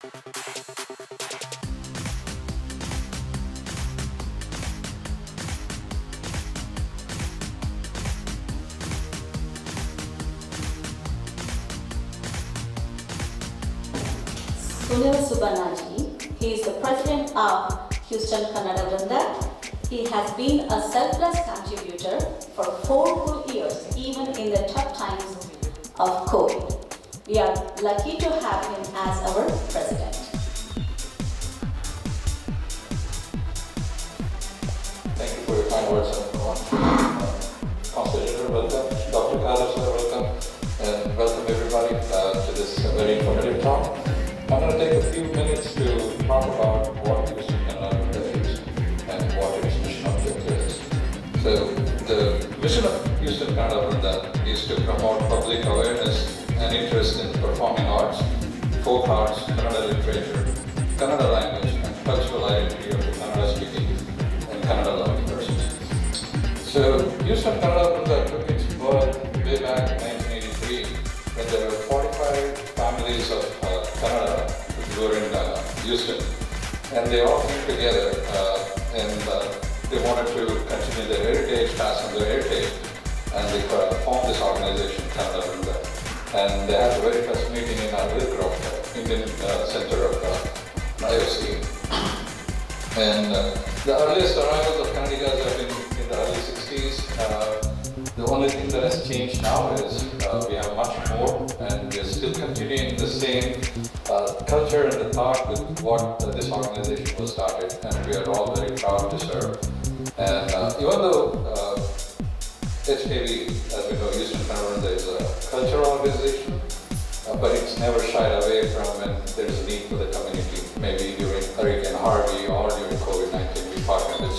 He is the president of Houston Kannada. He has been a selfless contributor for 4 full years, even in the tough times of COVID. We are lucky to have him as our president. Thank you for your kind words, everyone. Councillor, welcome. Dr. Khadar, sir, welcome. And welcome everybody to this very informative talk. I'm going to take a few minutes to talk about what Houston Kannada is and what its mission objective is. So, the mission of Houston Kannada is to promote public awareness and interest in performing arts, folk arts, Kannada literature, Kannada language, and cultural identity of the Kannada-speaking and Kannada-loving persons. So, Houston Kannada took its birth way back in 1983 when there were 45 families of Kannada who were in Houston, and they all came together and they wanted to continue their heritage, pass on their heritage, and they formed this organization, Kannada. And they had the very first meeting in our Indian Center of IOC. And the earliest arrivals of Kannadigas have been in the early 60s. The only thing that has changed now is we have much more, and we are still continuing the same culture and the thought with what this organization was started, and we are all very proud to serve. And even though HKV, as we know, Houston Kannada is a cultural organization, but it's never shied away from when there's a need for the community. Maybe during Hurricane Harvey or during COVID-19, we partnered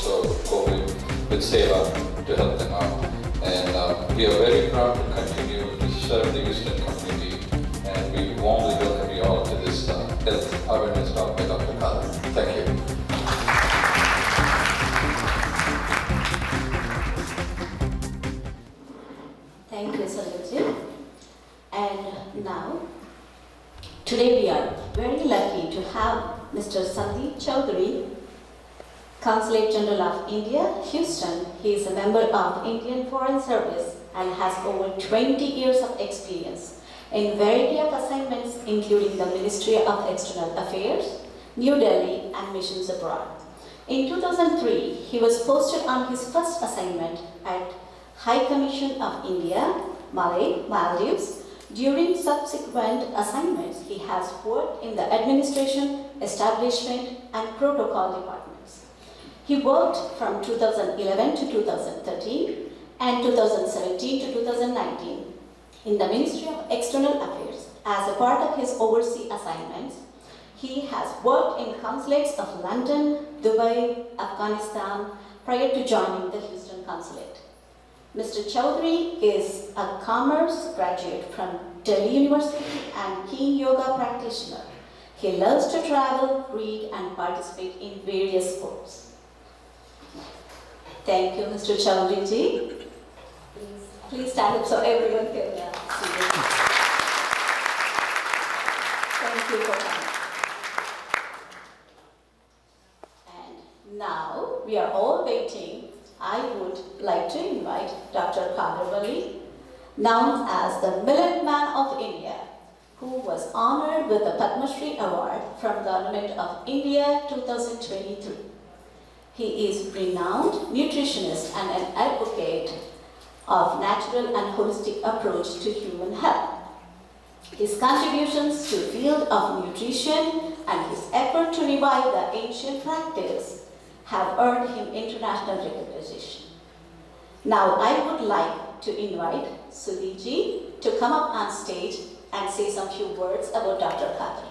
with SEVA to help them out. And we are very proud to continue to serve the Houston community, and we warmly welcome you all to this health awareness talk by Dr. Khadar. Thank you. Thank you, Sanjay. And now, today we are very lucky to have Mr. Sandeep Chaudhary, Consulate General of India, Houston. He is a member of Indian Foreign Service and has over 20 years of experience in variety of assignments, including the Ministry of External Affairs, New Delhi, and missions abroad. In 2003, he was posted on his first assignment at High Commission of India, Maldives. During subsequent assignments, he has worked in the administration, establishment, and protocol departments. He worked from 2011 to 2013 and 2017 to 2019 in the Ministry of External Affairs. As a part of his overseas assignments, he has worked in consulates of London, Dubai, Afghanistan prior to joining the Houston Consulate. Mr. Chaudhary is a commerce graduate from Delhi University and keen yoga practitioner. He loves to travel, read, and participate in various sports. Thank you, Mr. Chaudhary ji. Please stand up so everyone can see you. Thank you for coming. And now we are all waiting. I would like to invite Dr. Vali, known as the Millet Man of India, who was honored with the Padma Shri Award from Government of India 2023. He is a renowned nutritionist and an advocate of natural and holistic approach to human health. His contributions to the field of nutrition and his effort to revive the ancient practice have earned him international recognition. Now I would like to invite Sudhiji to come up on stage and say some few words about Dr. Khadar.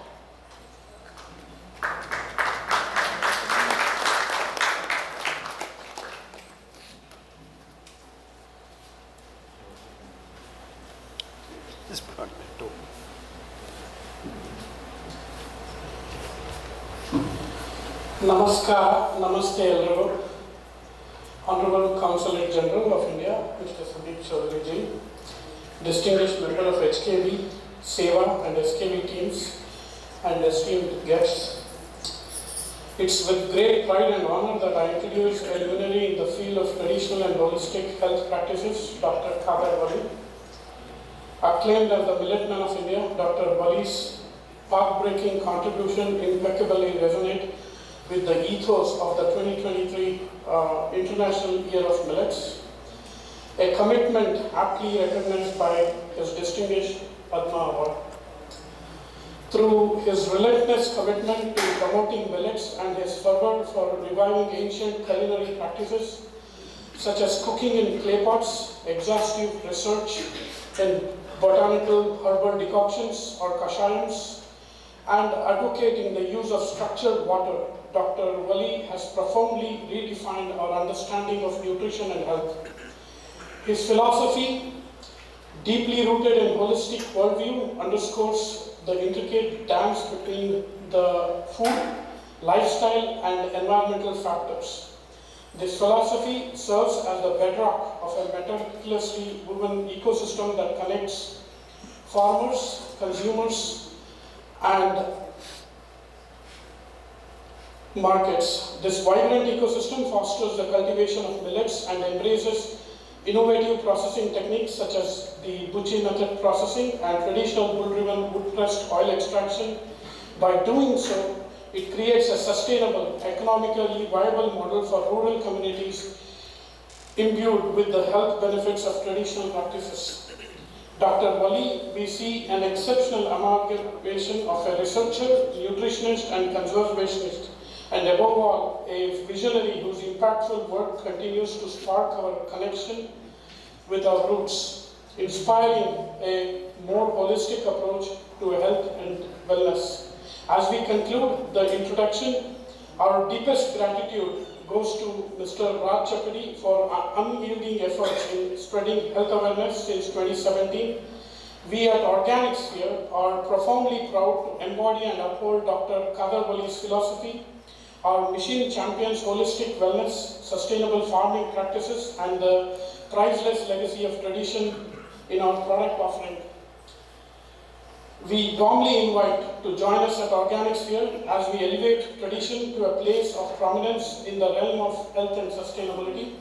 Namaskar, Namaste everyone. Honorable Consulate General of India, Mr. Sandeep Chaudhary ji, distinguished member of HKB, SEVA and SKB teams, and esteemed guests. It's with great pride and honor that I introduce a luminary in the field of traditional and holistic health practices, Dr. Khadar Vali. Acclaimed as the Millet Man of India, Dr. Vali's path-breaking contribution impeccably resonate with the ethos of the 2023 International Year of Millets, a commitment aptly recognized by his distinguished Padma Award. Through his relentless commitment to promoting millets and his fervor for reviving ancient culinary practices such as cooking in clay pots, exhaustive research in botanical herbal decoctions or kashayams, and advocating the use of structured water, Dr. Vali has profoundly redefined our understanding of nutrition and health. His philosophy, deeply rooted in holistic worldview, underscores the intricate dance between the food, lifestyle, and environmental factors. This philosophy serves as the bedrock of a meticulously woven ecosystem that connects farmers, consumers, and markets. This vibrant ecosystem fosters the cultivation of millets and embraces innovative processing techniques such as the Buchi method processing and traditional bull-driven wood-pressed oil extraction. By doing so, it creates a sustainable, economically viable model for rural communities imbued with the health benefits of traditional practices. Dr. Vali, we see an exceptional amalgamation of a researcher, nutritionist, and conservationist, and above all, a visionary whose impactful work continues to spark our connection with our roots, inspiring a more holistic approach to health and wellness. As we conclude the introduction, our deepest gratitude goes to Mr. Raj Chapadi for unyielding efforts in spreading health awareness since 2017. We at Organic Sphere are profoundly proud to embody and uphold Dr. Khadar Vali's philosophy. Our mission champions holistic wellness, sustainable farming practices, and the priceless legacy of tradition in our product offering. We warmly invite to join us at Organic Sphere as we elevate tradition to a place of prominence in the realm of health and sustainability.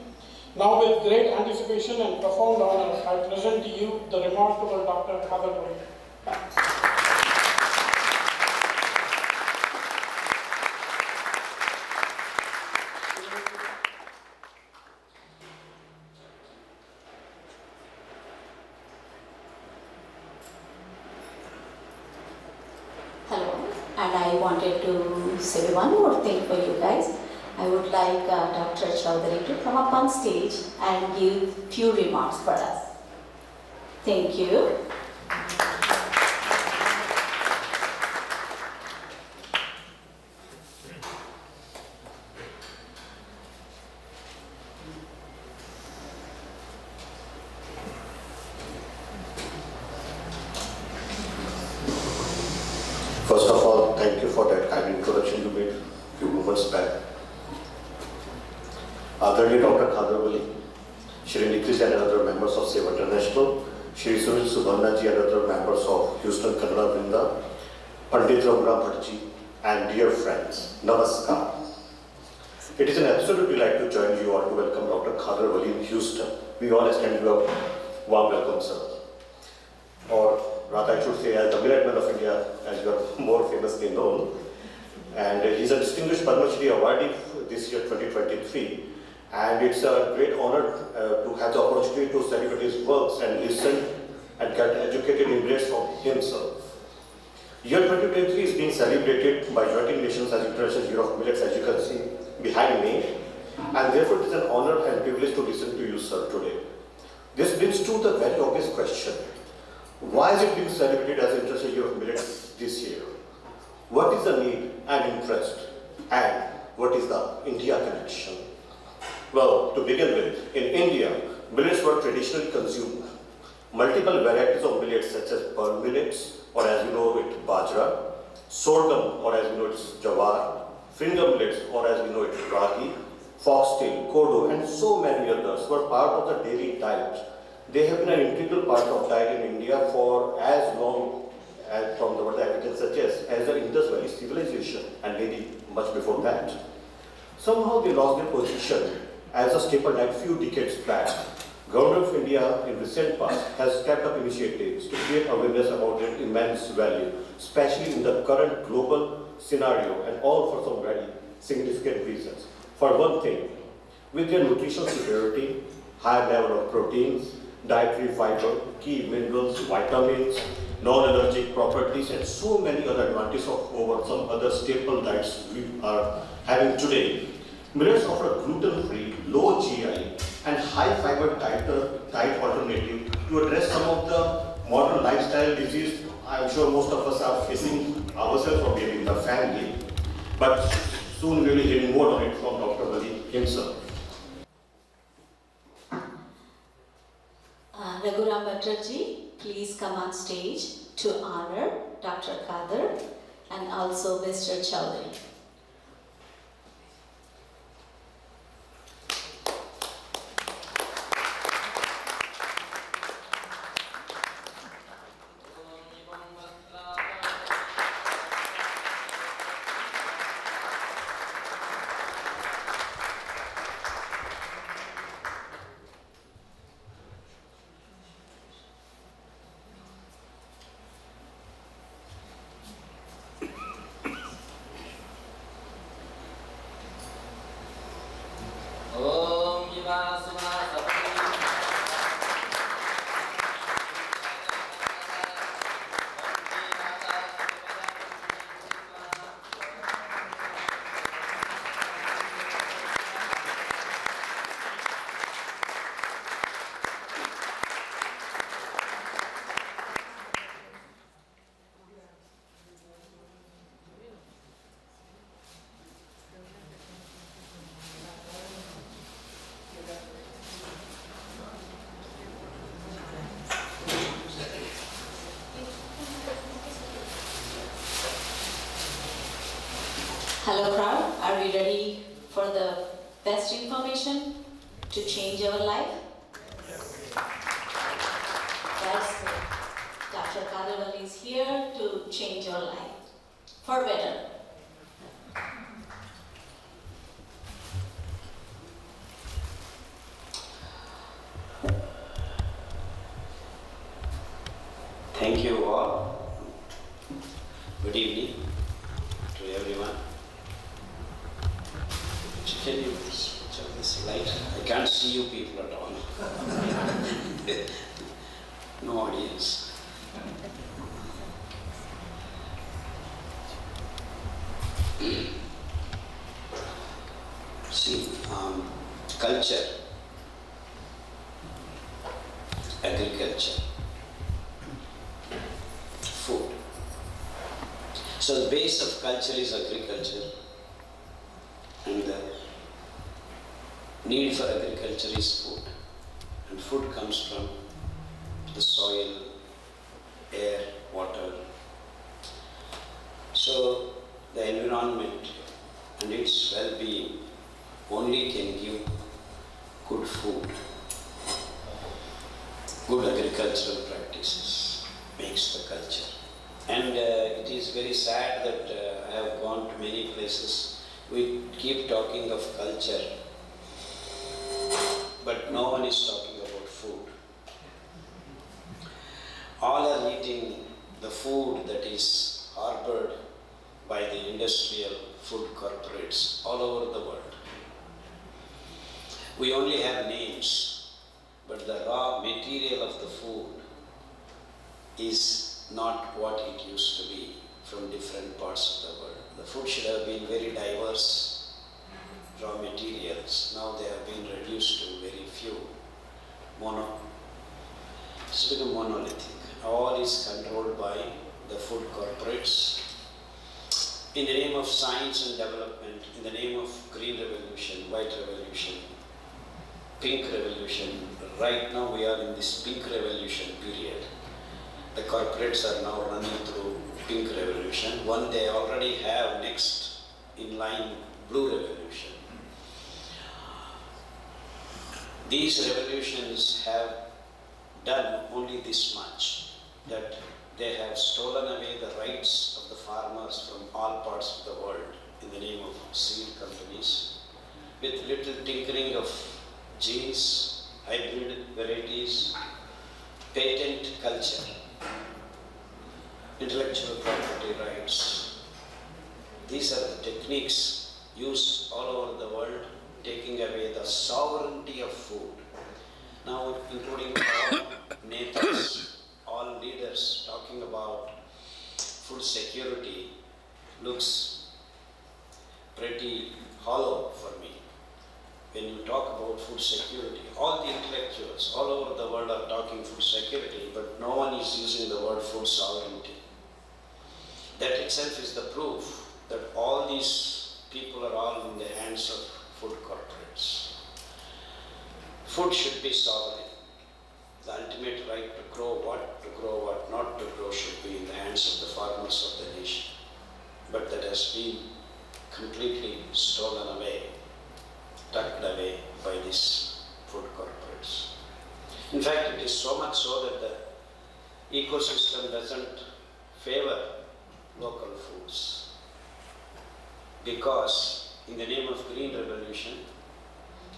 Now, with great anticipation and profound honor, I present to you the remarkable Dr. Khadar Vali. And I wanted to say one more thing for you guys. I would like Dr. Chaudhary to come up on stage and give few remarks for us. Thank you. First of all, thank you for that kind introduction you made a few moments back. Adharani Dr. Khadar Vali, Shri Nikhish and other members of Seva International, Shri Sunil Subhanna ji and other members of Houston Kannada Vrinda, Pandit Ramra Bhattji, and dear friends, Namaskar. It is an absolute delight to join you all to welcome Dr. Khadar Vali in Houston. We all extend you a warm welcome, sir. Or rather I should say as the Millet Man of India, as you are more famously known. And he's a distinguished Padma Shri awardee this year 2023. And it's a great honor to have the opportunity to celebrate his works and listen and get educated insights from himself. Year 2023 is being celebrated by United Nations as International Year of Millets, as you can see behind me. And therefore it is an honor and privilege to listen to you, sir, today. This brings to the very obvious question. Why is it being celebrated as International Year of Millets this year? What is the need and interest? And what is the India connection? Well, to begin with, in India, millets were traditionally consumed. Multiple varieties of millets such as pearl millets, or as you know it, bajra, sorghum, or as you know it's jawar, finger millets, or as we know it, ragi, foxtail, kodo, and so many others were part of the daily diet. They have been an integral part of diet in India for as long as from what the evidence suggests, as the Indus Valley civilization, and maybe much before that. Somehow they lost their position as a staple diet few decades back. Government of India in recent past has stepped up initiatives to create awareness about their immense value, especially in the current global scenario, and all for some very significant reasons. For one thing, with their nutritional superiority, high level of proteins, dietary fiber, key minerals, vitamins, non-allergic properties, and so many other advantages over some other staple diets we are having today, millets offer gluten-free, low GI, and high-fiber diet alternative to address some of the modern lifestyle disease I'm sure most of us are facing ourselves or maybe in the family. But soon we'll be hearing more on it from Dr. Vali himself. Raghuram Bhattarji, please come on stage to honor Dr. Khadar and also Mr. Chaudhary. Hello crowd, are we ready for the best information to change our life? That's good. Dr. Cardiology is here to change your life for better. Thank you all. Good evening to everyone. Can you switch on this light? I can't see you people at all. No audience. See, culture, agriculture, food. So the base of culture is agriculture, and the need for agriculture is food. And food comes from the soil, air, water. So the environment and its well-being only can give good food. Good agricultural practices makes the culture. And it is very sad that I have gone to many places. We keep talking of culture, but no one is talking about food. All are eating the food that is harbored by the industrial food corporates all over the world. We only have names, but the raw material of the food is not what it used to be from different parts of the world. The food should have been very diverse raw materials. Now they have been reduced to very few. It's become monolithic. All is controlled by the food corporates. In the name of science and development, in the name of green revolution, white revolution, pink revolution, right now we are in this pink revolution period. The corporates are now running through pink revolution. One they already have next in line blue revolution. These revolutions have done only this much, that they have stolen away the rights of the farmers from all parts of the world in the name of seed companies, with little tinkering of genes, hybrid varieties, patent culture, intellectual property rights. These are the techniques used all over the world, taking away the sovereignty of food. Now, including all netas, all leaders talking about food security looks pretty hollow for me. When you talk about food security, all the intellectuals all over the world are talking food security, but no one is using the word food sovereignty. That itself is the proof that all these people are all in the hands of food corporates. Food should be sovereign. The ultimate right to grow what not to grow should be in the hands of the farmers of the nation. But that has been completely stolen away, tucked away by these food corporates. In fact, it is so much so that the ecosystem doesn't favor local foods, because in the name of green revolution,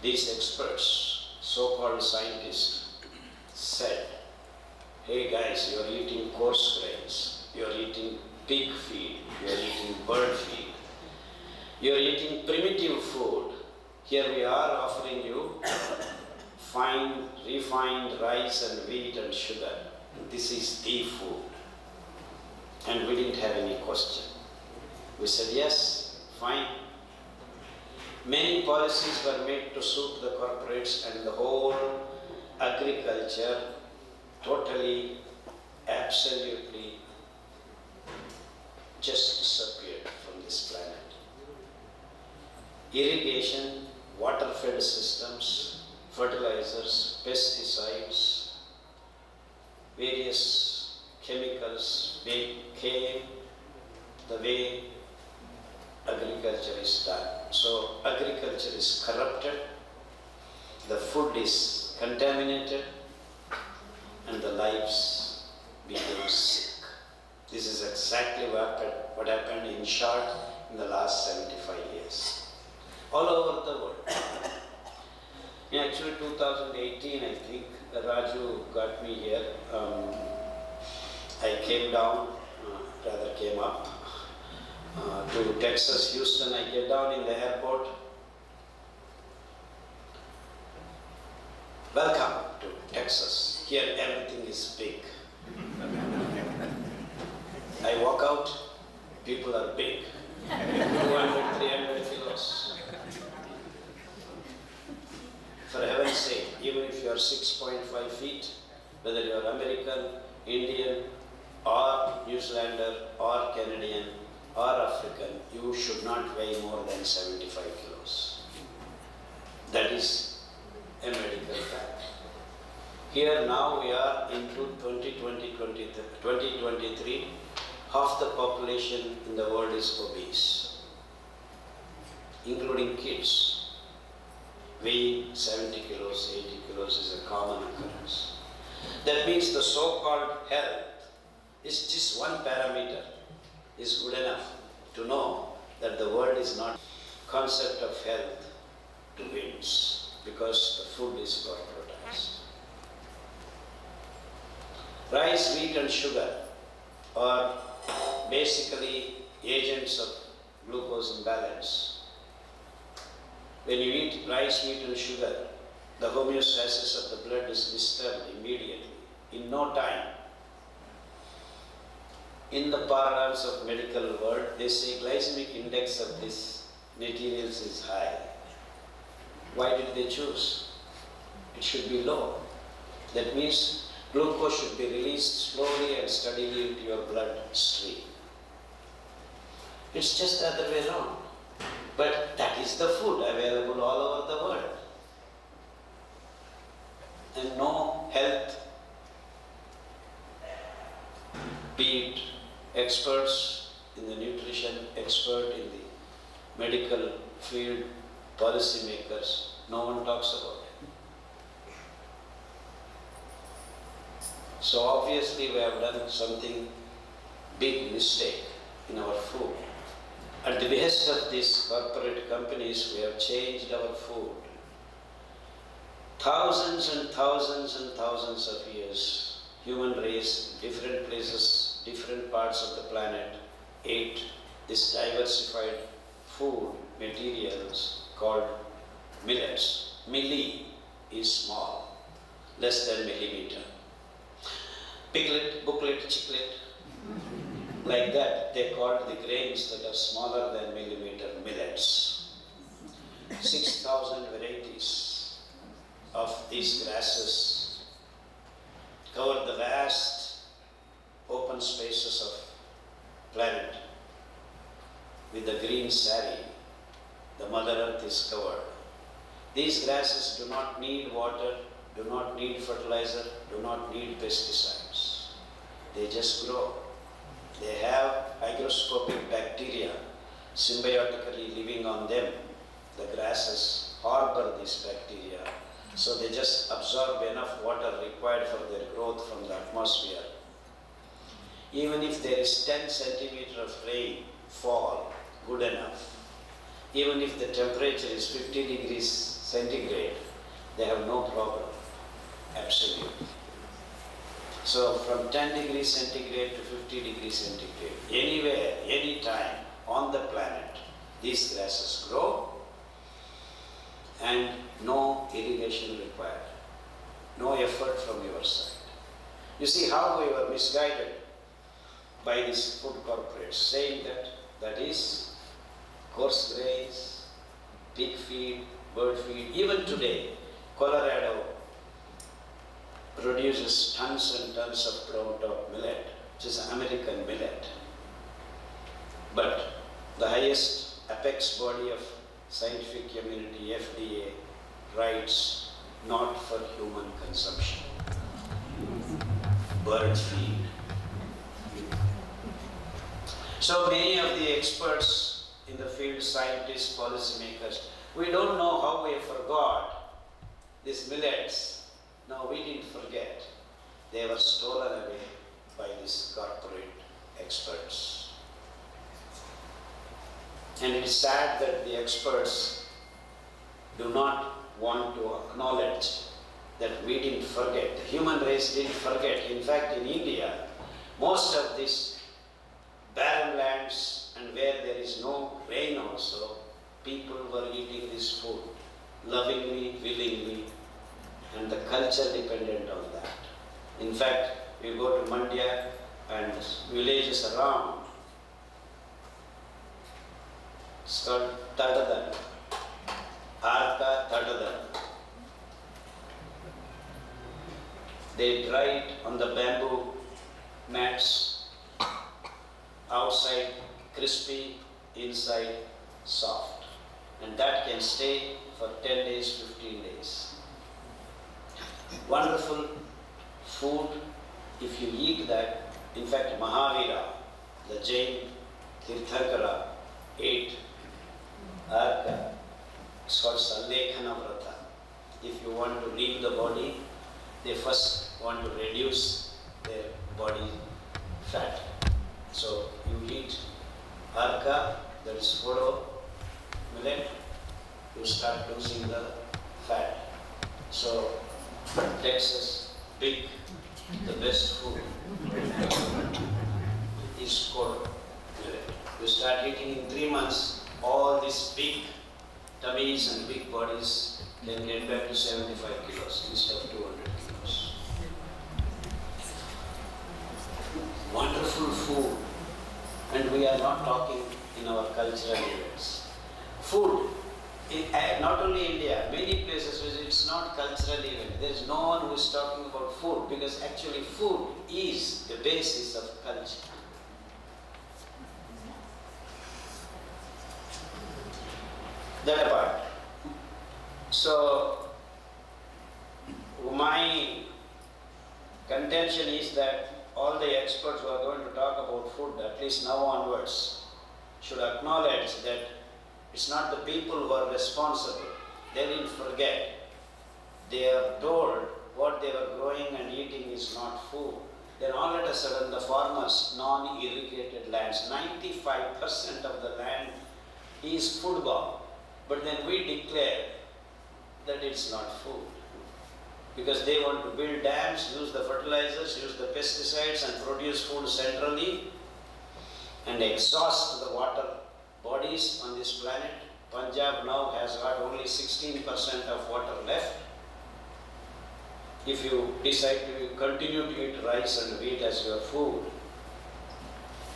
these experts, so-called scientists, said, hey guys, you are eating coarse grains, you are eating pig feed, you are eating bird feed, you are eating primitive food. Here we are offering you fine, refined rice and wheat and sugar. This is the food. And we didn't have any question. We said, yes, fine. Many policies were made to suit the corporates, and the whole agriculture totally, absolutely just disappeared from this planet. Irrigation, water-fed systems, fertilizers, pesticides, various chemicals became the way agriculture is done. So agriculture is corrupted, the food is contaminated, and the lives became sick. This is exactly what happened in short in the last 75 years. All over the world. In actually 2018, I think, Raju got me here. I came down, rather came up to Texas, Houston. I get down in the airport. Welcome to Texas. Here everything is big. I walk out, people are big. 200, 300 kilos. For heaven's sake, even if you are 6.5 feet, whether you are American, Indian, or New Zealander, or Canadian, or African, you should not weigh more than 75 kilos. That is a medical fact. Here now we are into 2023, half the population in the world is obese, including kids. Weighing 70 kilos, 80 kilos is a common occurrence. That means the so-called health is just one parameter, is good enough to know that the world is not. Concept of health to wins, because the food is corporatized. Rice, wheat and sugar are basically agents of glucose imbalance. When you eat rice, wheat and sugar, the homeostasis of the blood is disturbed immediately, in no time. In the parlance of medical world, they say glycemic index of these materials is high. Why did they choose? It should be low. That means glucose should be released slowly and steadily into your blood stream. It's just the other way around. But that is the food available all over the world. And no health, be it experts in the nutrition, expert in the medical field, policymakers, no one talks about it. So obviously we have done something big mistake in our food. At the behest of these corporate companies, we have changed our food. Thousands and thousands and thousands of years, human race, different places, different parts of the planet, ate this diversified food materials called millets. Milli is small, less than millimeter. Piglet, booklet, chicklet, like that, they called the grains that are smaller than millimeter millets. 6,000 varieties of these grasses cover the vast open spaces of planet with the green sari. The Mother Earth is covered. These grasses do not need water, do not need fertilizer, do not need pesticides. They just grow. They have hygroscopic bacteria symbiotically living on them. The grasses harbor these bacteria, so they just absorb enough water required for their growth from the atmosphere. Even if there is 10 centimeters of rain fall, good enough. Even if the temperature is 50 degrees centigrade, they have no problem. Absolutely. So from 10 degrees centigrade to 50 degrees centigrade, anywhere, anytime on the planet, these grasses grow and no irrigation required, no effort from your side. You see how we were misguided by these food corporates, saying that is coarse grains, pig feed, bird feed. Even today, Colorado produces tons and tons of brown top millet, which is an American millet. But the highest apex body of scientific community, FDA, writes not for human consumption. Bird feed. So many of the experts in the field, scientists, policymakers, we don't know how we forgot these millets. No, we didn't forget. They were stolen away by these corporate experts. And it's sad that the experts do not want to acknowledge that we didn't forget. The human race didn't forget. In fact, in India, most of these barren lands and where there is no rain also, people were eating this food lovingly, willingly, and the culture dependent on that. In fact, we go to Mandya and villages around, it's called Tadadan, Arka Tadadan. They dry it on the bamboo mats, outside crispy, inside soft. And that can stay for 10 days, 15 days. Wonderful food if you eat that. In fact, Mahavira, the Jain Tirthankara, ate Arka. It's called Sallekhana Vrata. If you want to leave the body, they first want to reduce their body fat. So you eat Arka, that is Podo millet, you start losing the fat. So Texas, big, the best food is called millet. You start eating in 3 months, all these big tummies and big bodies can get back to 75 kilos instead of 200 kilos. Wonderful food. And we are not talking in our cultural events. Food, not only India, many places where it's not cultural event. There is no one who is talking about food, because actually food is the basis of culture. That apart. So my contention is that all the experts who are going to talk about food, at least now onwards, should acknowledge that it's not the people who are responsible. They didn't forget. They are told what they were growing and eating is not food, then all of a sudden the farmers, non-irrigated lands, 95% of the land is foodborne. But then we declare that it's not food. Because they want to build dams, use the fertilizers, use the pesticides and produce food centrally and exhaust the water bodies on this planet. Punjab now has got only 16% of water left. If you decide to continue to eat rice and wheat as your food,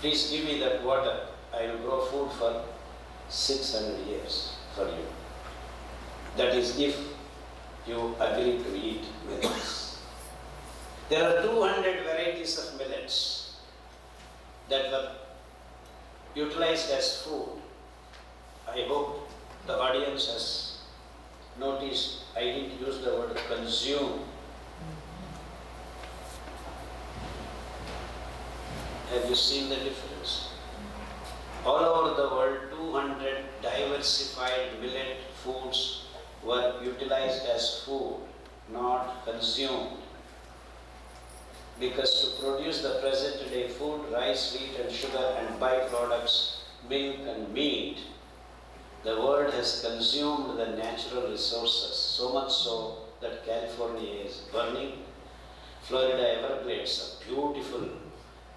please give me that water. I will grow food for 600 years for you. That is if you agree to eat millets. There are 200 varieties of millets that were utilized as food. I hope the audience has noticed I didn't use the word consume. Have you seen the difference? All over the world, 200 diversified millet foods were utilized as food, not consumed. Because to produce the present day food, rice, wheat and sugar and byproducts, milk and meat, the world has consumed the natural resources, so much so that California is burning. Florida Everglades, a beautiful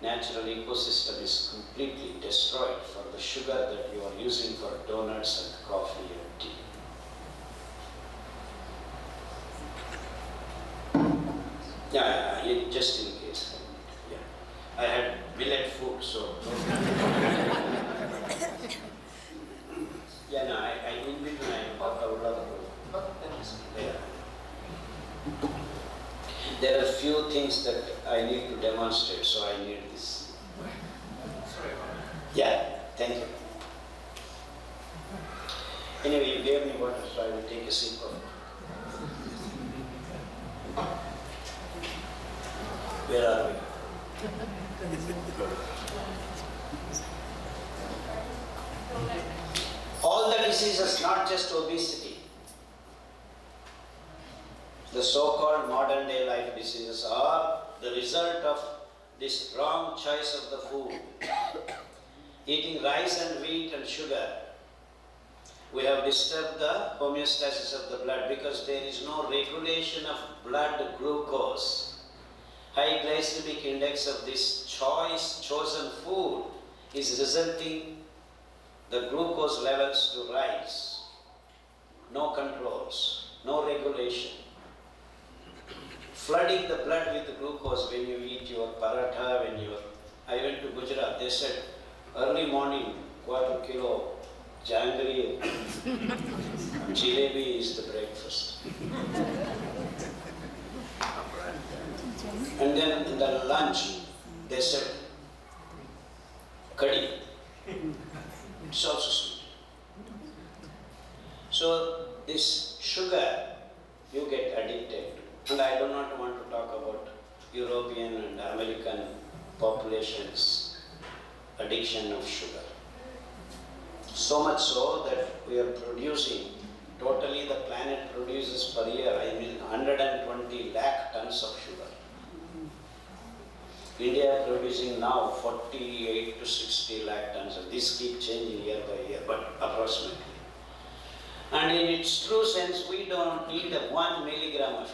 natural ecosystem, is completely destroyed for the sugar that you are using for donuts and coffee and tea. Yeah, just in case. Yeah. I had millet food, so. Yeah, no, I in between I would love to. Yeah. There are few things that I need to demonstrate, so I need this. Yeah, thank you. Anyway, you gave me water, so I will take a sip of it. Where are we? All the diseases, not just obesity, the so-called modern day life diseases are the result of this wrong choice of the food. Eating rice and wheat and sugar, we have disturbed the homeostasis of the blood because there is no regulation of blood glucose. High glycemic index of this chosen food is resulting the glucose levels to rise. No controls, no regulation. Flooding the blood with glucose when you eat your paratha, I went to Gujarat, they said early morning, quarter kilo janggery, jalebi is the breakfast. And then in the lunch, they said curry. It's also sweet. So this sugar, you get addicted to. And I do not want to talk about European and American population's addiction of sugar. So much so that we are producing, totally the planet produces per year, 120 lakh tons of sugar. India producing now 48 to 60 lakh tons. This keeps changing year by year, but approximately. And in its true sense, we don't need 1 milligram of it.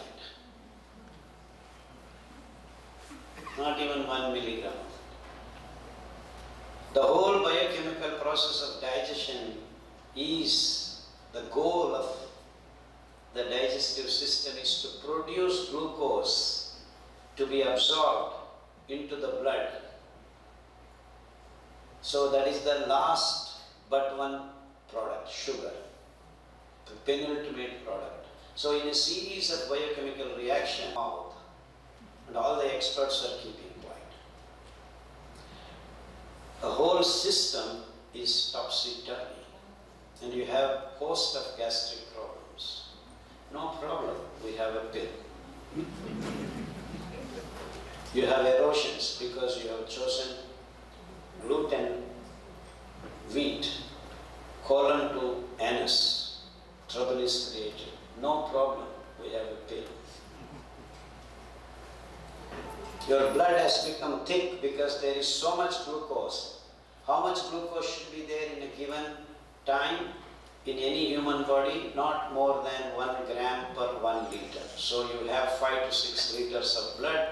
Not even 1 milligram. The whole biochemical process of digestion is the goal of the digestive system is to produce glucose to be absorbed into the blood. So that is the last but one product, sugar, the penultimate product. So in a series of biochemical reactions, and all the experts are keeping quiet. The whole system is topsy-turvy, and you have a host of gastric problems. No problem, we have a pill. You have erosions because you have chosen gluten, wheat, colon to anus. Trouble is created. No problem, we have a pill. Your blood has become thick because there is so much glucose. How much glucose should be there in a given time in any human body? Not more than 1 gram per 1 liter. So you have 5 to 6 liters of blood,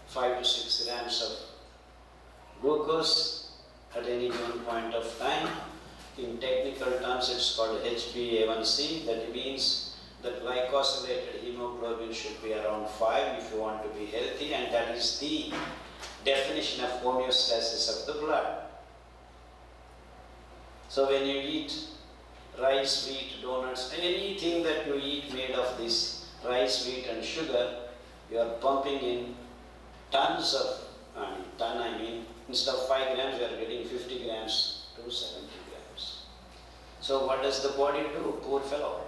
5 to 6 grams of glucose at any given point of time. In technical terms, it's called HbA1c. That means the glycosylated hemoglobin should be around 5 if you want to be healthy, and that is the definition of homeostasis of the blood. So when you eat rice, wheat, donuts, anything that you eat made of this rice, wheat and sugar, you are pumping in tons of, instead of 5 grams, you are getting 50 grams to 70 grams. So what does the body do? Poor fellow.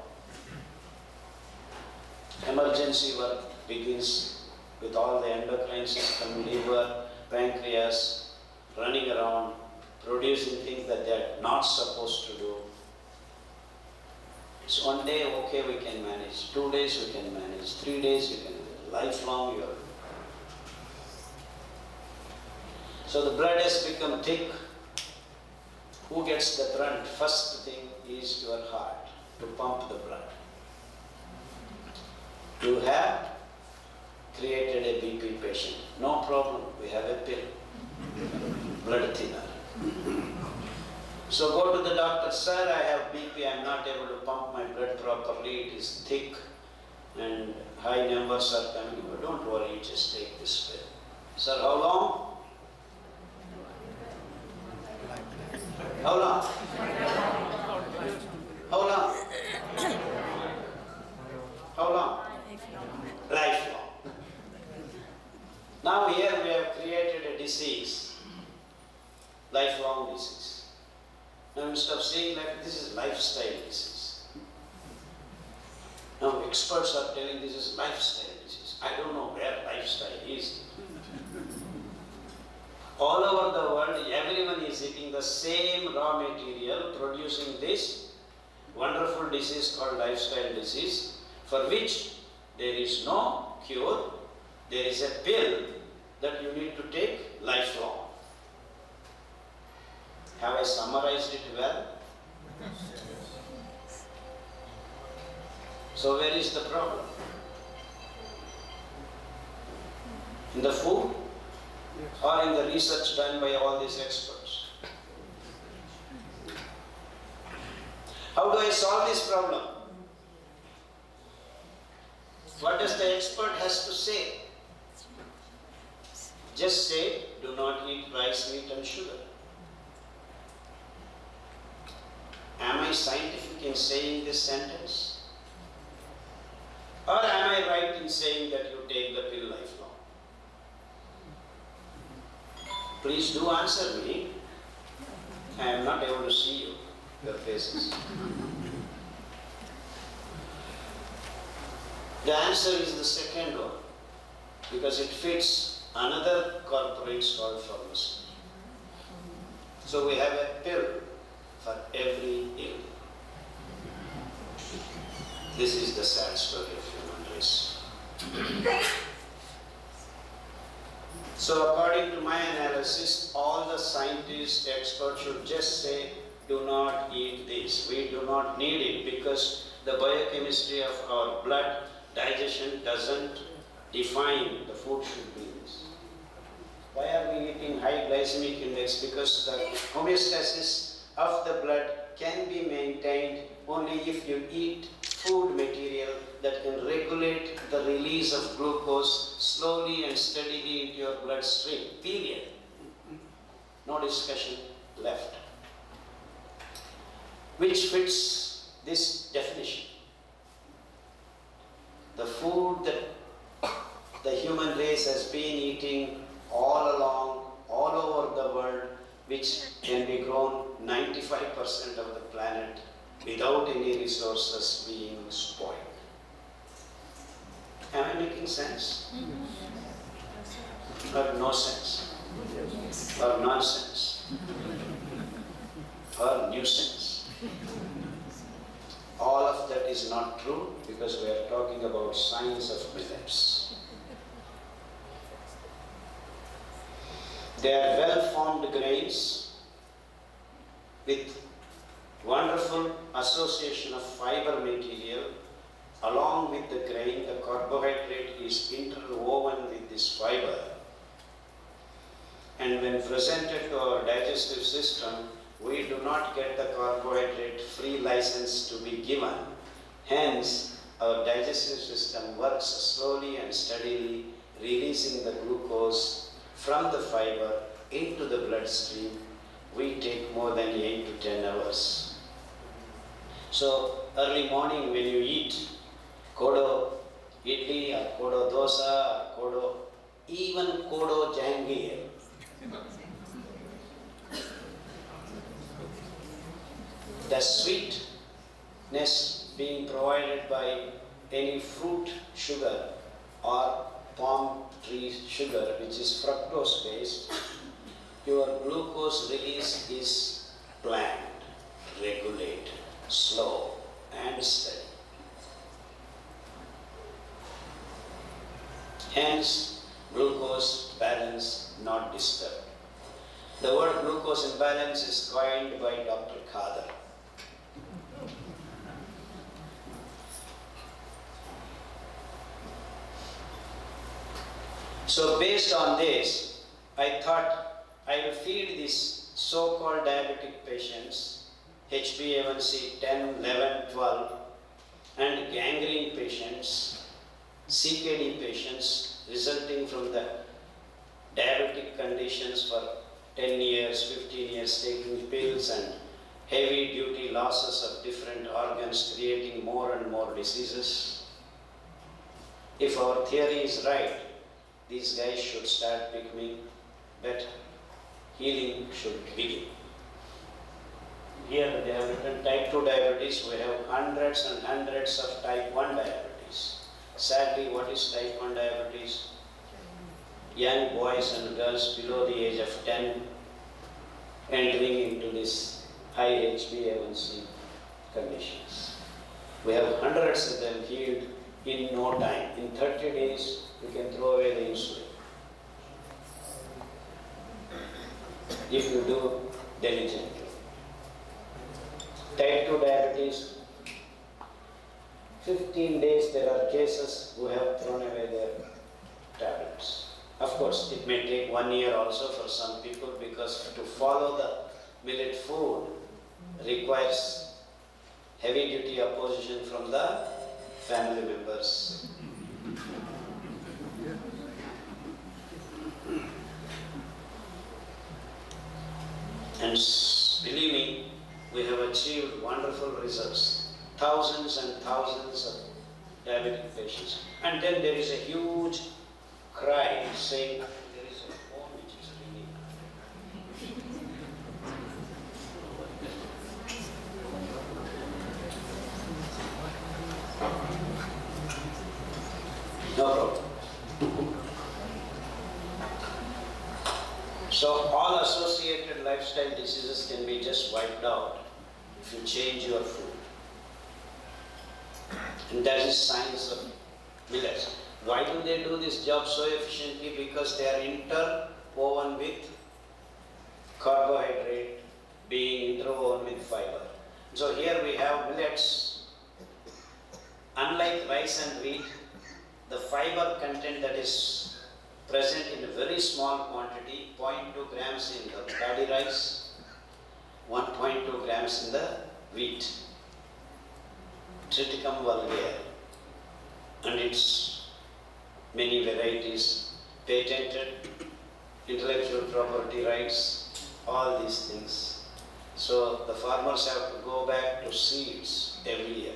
Emergency work begins with all the endocrine system, liver, pancreas, running around, producing things that they are not supposed to do. It's 1 day, okay, we can manage. 2 days, we can manage. 3 days, you can manage. Lifelong, you are. So the blood has become thick. Who gets the brunt? First thing is your heart, to pump the blood. You have created a BP patient. No problem, we have a pill, blood thinner. So go to the doctor, sir, I have BP, I am not able to pump my blood properly, it is thick and high numbers are coming. Don't worry, just take this pill. Sir, how long? How long? How long? How long? Lifelong. Now here we have created a disease, lifelong disease. Now instead of saying like this is lifestyle disease, now experts are telling this is lifestyle disease. I don't know where lifestyle is. All over the world, everyone is eating the same raw material, producing this wonderful disease called lifestyle disease, for which there is no cure. There is a pill that you need to take lifelong. Have I summarized it well? So where is the problem? In the food or in the research done by all these experts? How do I solve this problem? What does the expert has to say? Just say, do not eat rice, wheat and sugar. Am I scientific in saying this sentence? Or am I right in saying that you take the pill lifelong? Please do answer me. I am not able to see you, your faces. The answer is the second one, because it fits another corporate called pharmacy. So we have a pill for every ill. This is the sad story of human race. So according to my analysis, all the scientists, experts should just say, do not eat this. We do not need it because the biochemistry of our blood digestion doesn't define the food should be this. Why are we eating high glycemic index? Because the homeostasis of the blood can be maintained only if you eat food material that can regulate the release of glucose slowly and steadily into your bloodstream, period. No discussion left. Which fits this definition. The food that the human race has been eating all along, all over the world, which can be grown 95% of the planet without any resources being spoiled. Am I making sense? Or no sense? Or nonsense? Or nuisance? All of that is not true because we are talking about science of millets. They are well-formed grains with wonderful association of fiber material. Along with the grain, the carbohydrate is interwoven with this fiber. And when presented to our digestive system, we do not get the carbohydrate free license to be given. Hence, our digestive system works slowly and steadily, releasing the glucose from the fiber into the bloodstream. We take more than 8 to 10 hours. So, early morning when you eat kodo idli or kodo dosa or kodo, even kodo jangir, the sweetness being provided by any fruit sugar or palm tree sugar, which is fructose based, your glucose release is planned, regulated, slow and steady. Hence, glucose balance not disturbed. The word glucose imbalance is coined by Dr. Khadar. So based on this, I thought I will feed these so-called diabetic patients, HbA1c 10, 11, 12, and gangrene patients, CKD patients resulting from the diabetic conditions for 10 years, 15 years taking pills and heavy duty losses of different organs creating more and more diseases. If our theory is right, these guys should start becoming better. Healing should begin. Here they have written type 2 diabetes. We have hundreds and hundreds of type 1 diabetes. Sadly, what is type 1 diabetes? Young boys and girls below the age of 10 entering into this high HbA1c conditions. We have hundreds of them healed in no time. In 30 days, we can throw away the insulin. If you do diligently. Type 2 diabetes, 15 days there are cases who have thrown away their tablets. Of course, it may take 1 year also for some people, because to follow the millet food requires heavy duty opposition from the family members. And believe me, we have achieved wonderful results. Thousands and thousands of diabetic patients. And then there is a huge cry saying there is a phone which is ringing. No problem. So all associated lifestyle diseases can be just wiped out if you change your food. And that is science of millets. Why do they do this job so efficiently? Because they are interwoven with carbohydrate being interwoven with fiber. So here we have millets. Unlike rice and wheat, the fiber content that is present in a very small quantity, 0.2 grams in the paddy rice, 1.2 grams in the wheat. Triticum vulgare, and its many varieties, patented, intellectual property rights, all these things. So the farmers have to go back to seeds every year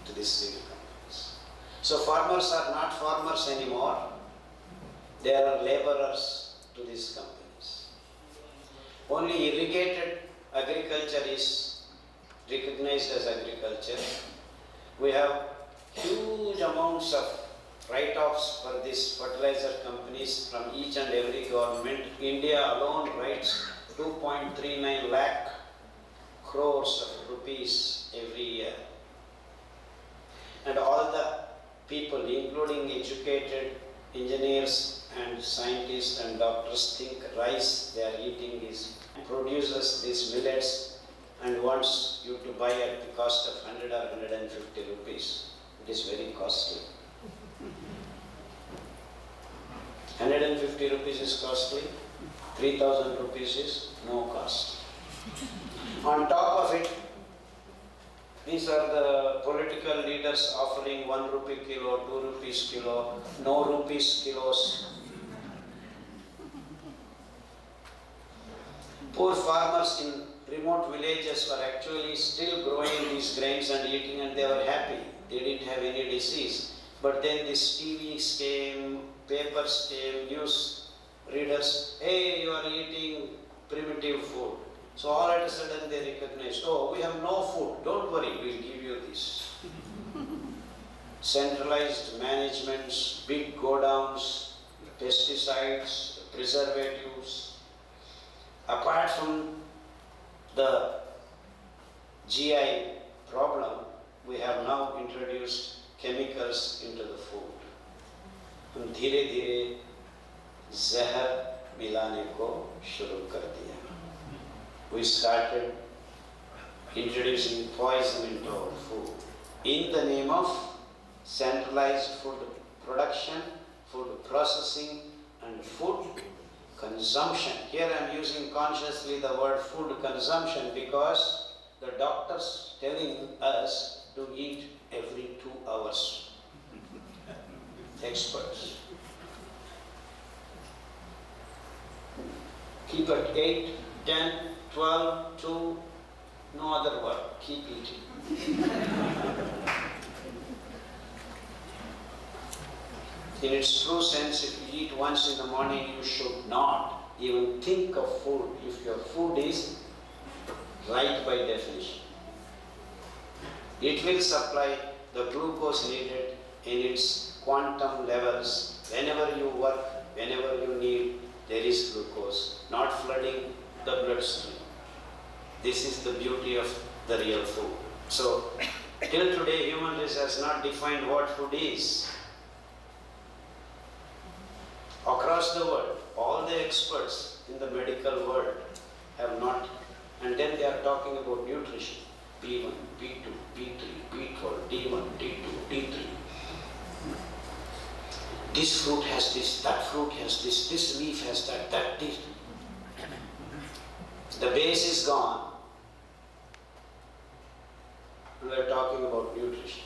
to these seed companies. So farmers are not farmers anymore. They are laborers to these companies. Only irrigated agriculture is recognized as agriculture. We have huge amounts of write-offs for these fertilizer companies from each and every government. India alone writes 2.39 lakh crores of rupees every year. And all the people, including educated engineers, and scientists and doctors think rice they are eating produces these millets and wants you to buy at the cost of 100 or 150 rupees. It is very costly. 150 rupees is costly, 3000 rupees is no cost. On top of it, these are the political leaders offering 1 rupee kilo, 2 rupees kilo, no rupees kilos. Poor farmers in remote villages were actually still growing these grains and eating, and they were happy. They didn't have any disease. But then this TVs came, papers came, news readers, hey, you are eating primitive food. So all of a sudden they recognized, oh, we have no food, don't worry, we'll give you this. Centralized managements, big godowns, pesticides, preservatives. Apart from the GI problem, we have now introduced chemicals into the food. हम धीरे धीरे जहर मिलाने को शुरू कर दिया. We started introducing poison into our food in the name of centralized food production, food processing, and food consumption. Here I am using consciously the word food consumption because the doctors telling us to eat every 2 hours. Experts. Keep at 8, 10, 12, 2, no other word. Keep eating. In its true sense, if you eat once in the morning, you should not even think of food if your food is right by definition. It will supply the glucose needed in its quantum levels. Whenever you work, whenever you need, there is glucose, not flooding the bloodstream. This is the beauty of the real food. So, till today, human race has not defined what food is. Across the world, all the experts in the medical world have not, and then they are talking about nutrition. B1, B2, B3, B12, D1, D2, D3. This fruit has this, that fruit has this leaf has that, this. The base is gone. We are talking about nutrition.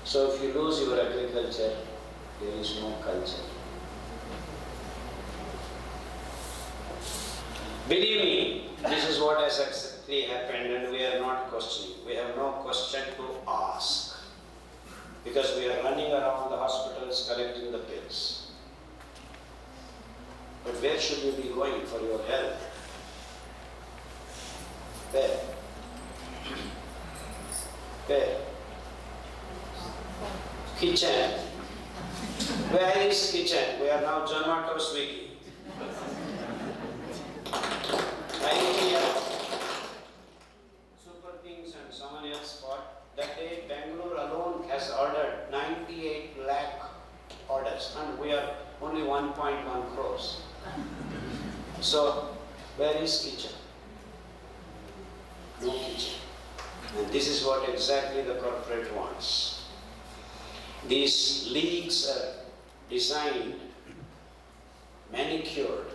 So if you lose your agriculture, there is no culture. Believe me, this is what has exactly happened, and we are not questioning. We have no question to ask. Because we are running around the hospitals collecting the pills. But where should you be going for your health? Where? Where? Kitchen. Where is kitchen? We are now Zomato, Swiggy. Super Kings and someone else fought. That day, Bangalore alone has ordered 98 lakh orders, and we are only 1.1 crores. So, where is kitchen? No kitchen. And this is what exactly the corporate wants. These leagues are designed, manicured,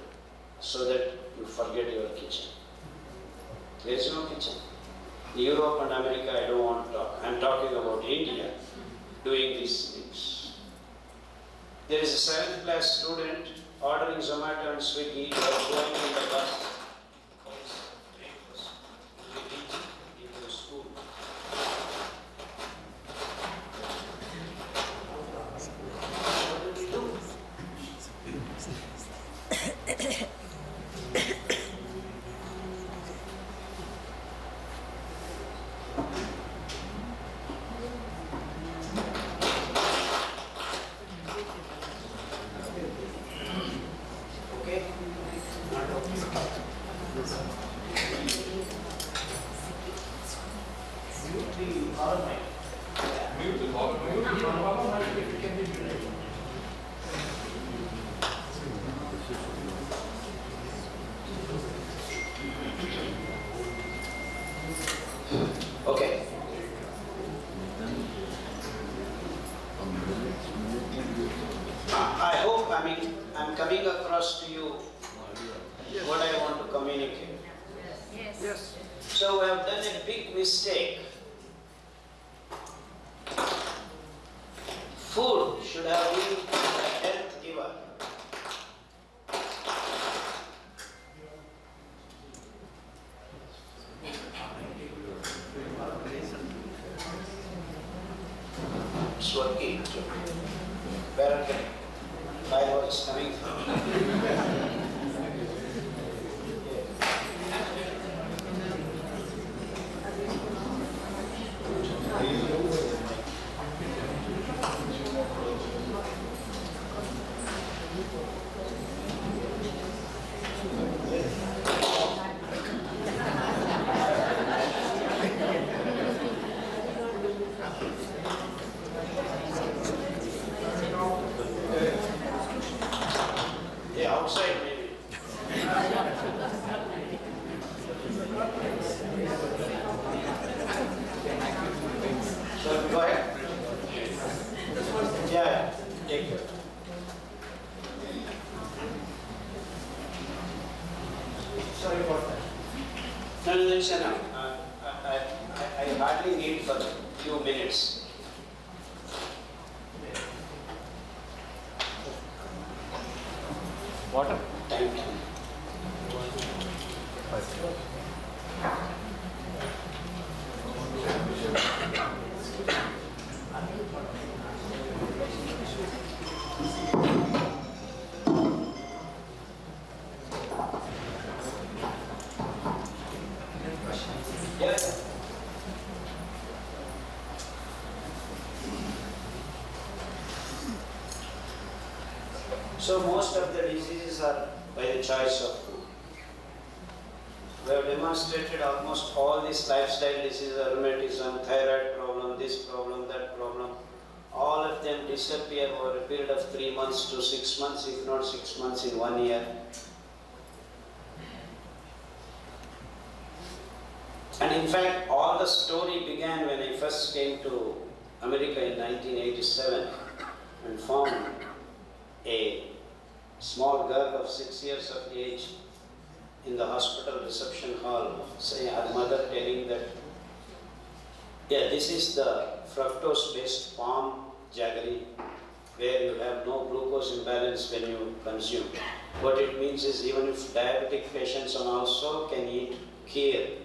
so that you forget your kitchen. There is no kitchen. Europe and America, I don't want to talk. I am talking about India doing these things. There is a 7th class student ordering Zomato and Swiggy or going in the bus. Into school. What do we do? Mute the Yes. So we have done a big mistake. Food should have been a health giver. It's working. Where are the fireworks coming from? Yeah, outside maybe. So go ahead. Yeah, take it. Sorry about that. No, that's enough. I hardly need for a few minutes. Water? Thank you. Yes. So most of the diseases are by the choice of food. We have demonstrated almost all these lifestyle diseases, rheumatism, thyroid problem, this problem, that problem. All of them disappear over a period of 3 months to 6 months, if not 6 months in 1 year. And in fact, all the story began when I first came to America in 1987 and found a small girl of 6 years of age in the hospital reception hall, saying, her mother telling that, yeah, this is the fructose-based palm jaggery, where you have no glucose imbalance when you consume. What it means is even if diabetic patients also can eat kheer,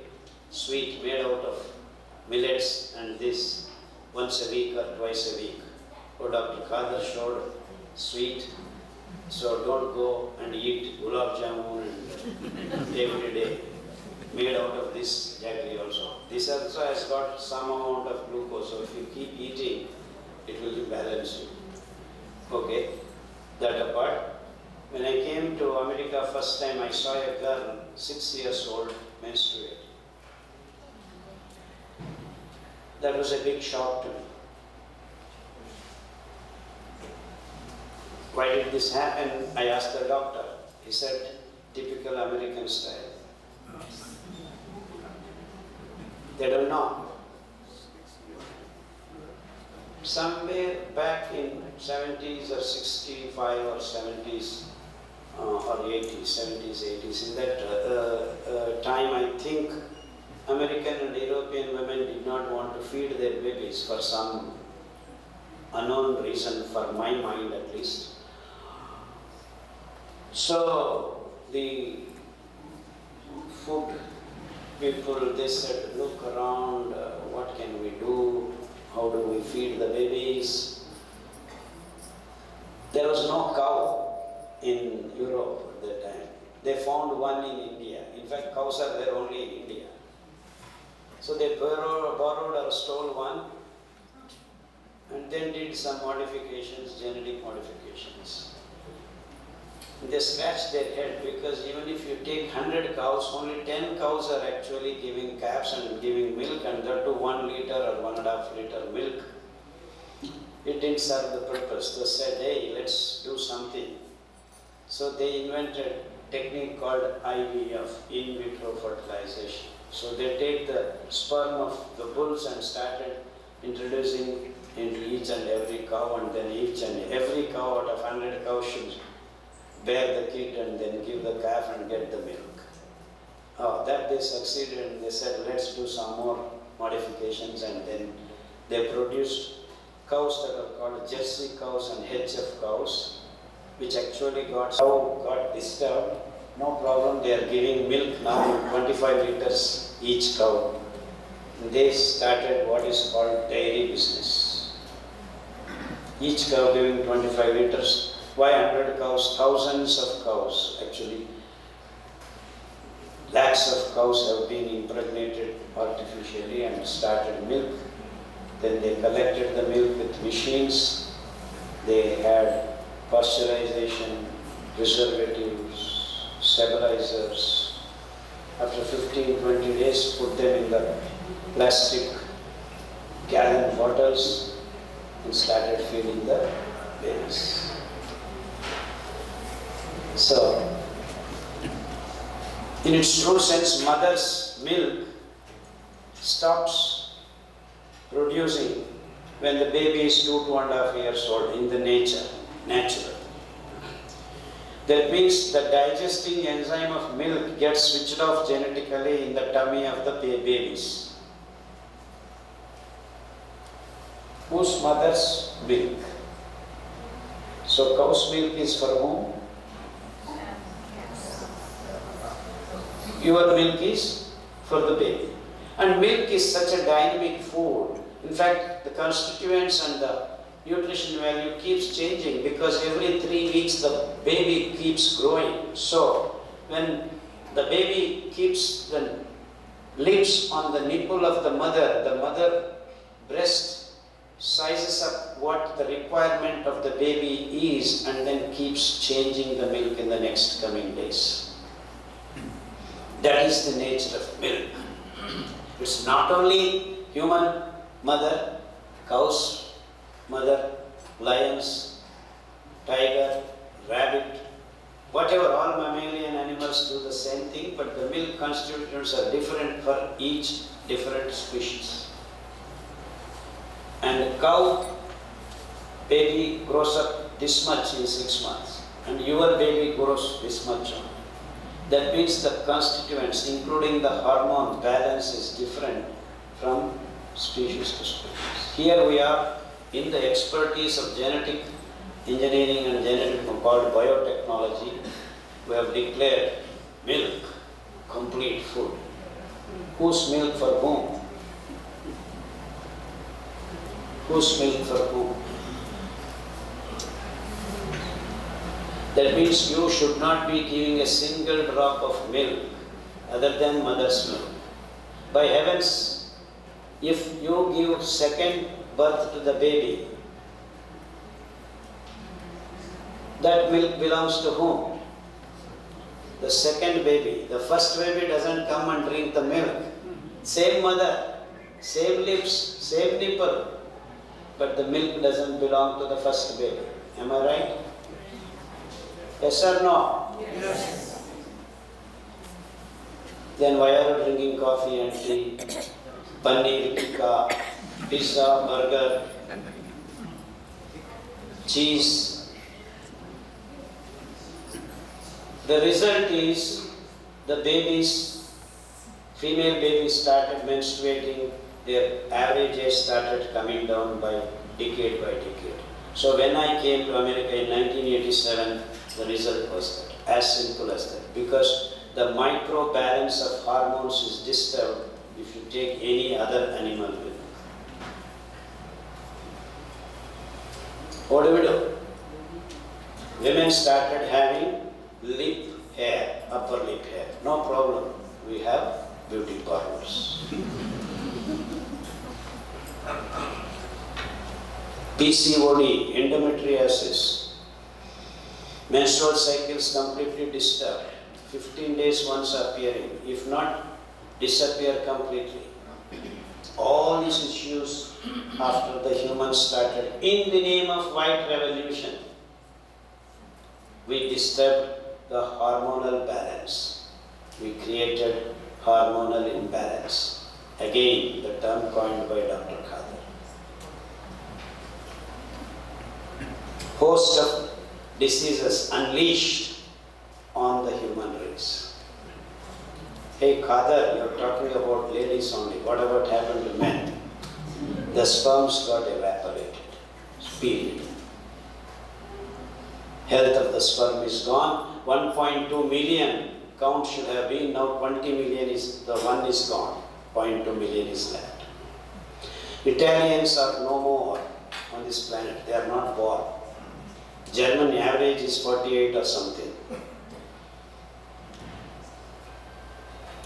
sweet made out of millets and this once a week or twice a week. What Dr. Khadar showed, sweet, so don't go and eat gulab jamun and every day, made out of this jaggery also. This also has got some amount of glucose, so if you keep eating, it will balance you. Okay, that apart. When I came to America first time, I saw a girl, 6 years old, menstruate. That was a big shock to me. Why did this happen? I asked the doctor. He said, typical American style. They don't know. Somewhere back in 70s or 65 or 70s or 80s, 70s, 80s, in that time I think American and European women did not want to feed their babies for some unknown reason, for my mind at least. So the food people, they said, look around, what can we do? How do we feed the babies? There was no cow in Europe at that time. They found one in India. In fact, cows are there only in India. So they borrowed or stole one and then did some modifications, genetic modifications. They scratched their head because even if you take 100 cows, only 10 cows are actually giving calves and giving milk, and that to 1 liter or 1.5 liter milk. It didn't serve the purpose. They said, hey, let's do something. So they invented a technique called IVF, in vitro fertilization. So they take the sperm of the bulls and started introducing into each and every cow, and then each and every cow out of 100 cows should bear the kid and then give the calf and get the milk. That they succeeded, and they said, let's do some more modifications, and then they produced cows that are called Jersey cows and HF cows, which actually got disturbed. No problem, they are giving milk now in 25 liters each cow. And they started what is called dairy business. Each cow giving 25 liters. Why 100 cows? Thousands of cows, actually. Lakhs of cows have been impregnated artificially and started milk. Then they collected the milk with machines. They had pasteurization, preservatives, stabilizers. After 15-20 days, put them in the plastic gallon bottles and started feeding the babies. So, in its true sense, mother's milk stops producing when the baby is 2 to 2.5 years old in the natural. That means the digesting enzyme of milk gets switched off genetically in the tummy of the babies. Whose mother's milk? So cow's milk is for whom? Your milk is for the baby. And milk is such a dynamic food. In fact, the constituents and the nutrition value keeps changing because every 3 weeks the baby keeps growing. So, when the baby keeps the lips on the nipple of the mother breast sizes up what the requirement of the baby is and then keeps changing the milk in the next coming days. That is the nature of milk. It's not only human mother, cow's mother, lions, tiger, rabbit, whatever, all mammalian animals do the same thing, but the milk constituents are different for each different species. And a cow baby grows up this much in 6 months, and your baby grows this much on. That means the constituents, including the hormone balance, is different from species to species. Here we are in the expertise of genetic engineering and genetic called biotechnology. We have declared milk complete food. Whose milk for whom? Whose milk for whom? That means you should not be giving a single drop of milk other than mother's milk. By heavens, if you give second birth to the baby, that milk belongs to whom? The second baby. The first baby doesn't come and drink the milk. Same mother, same lips, same nipple, but the milk doesn't belong to the first baby. Am I right? Yes or no? Yes. Then why are you drinking coffee and tea, paneer tikka, pizza, burger, cheese? The result is the babies, female babies started menstruating, their average age started coming down by decade. So when I came to America in 1987, the result was that, as simple as that, because the micro balance of hormones is disturbed if you take any other animal milk. What do? Women started having lip hair, upper lip hair. No problem, we have beauty parlors. PCOD, endometriosis, menstrual cycles completely disturbed, 15 days once appearing, if not, disappear completely. All these issues after the humans started, in the name of white revolution, we disturbed the hormonal balance. We created hormonal imbalance. Again, the term coined by Dr. Khadar. Host of diseases unleashed on the human race. Hey Khadar, you're talking about ladies only. What about happened to men? The sperms got evaporated, spilled. Health of the sperm is gone. 1.2 million count should have been. Now 20 million is, the one is gone. 0.2 million is left. Italians are no more on this planet. They are not born. German average is 48 or something.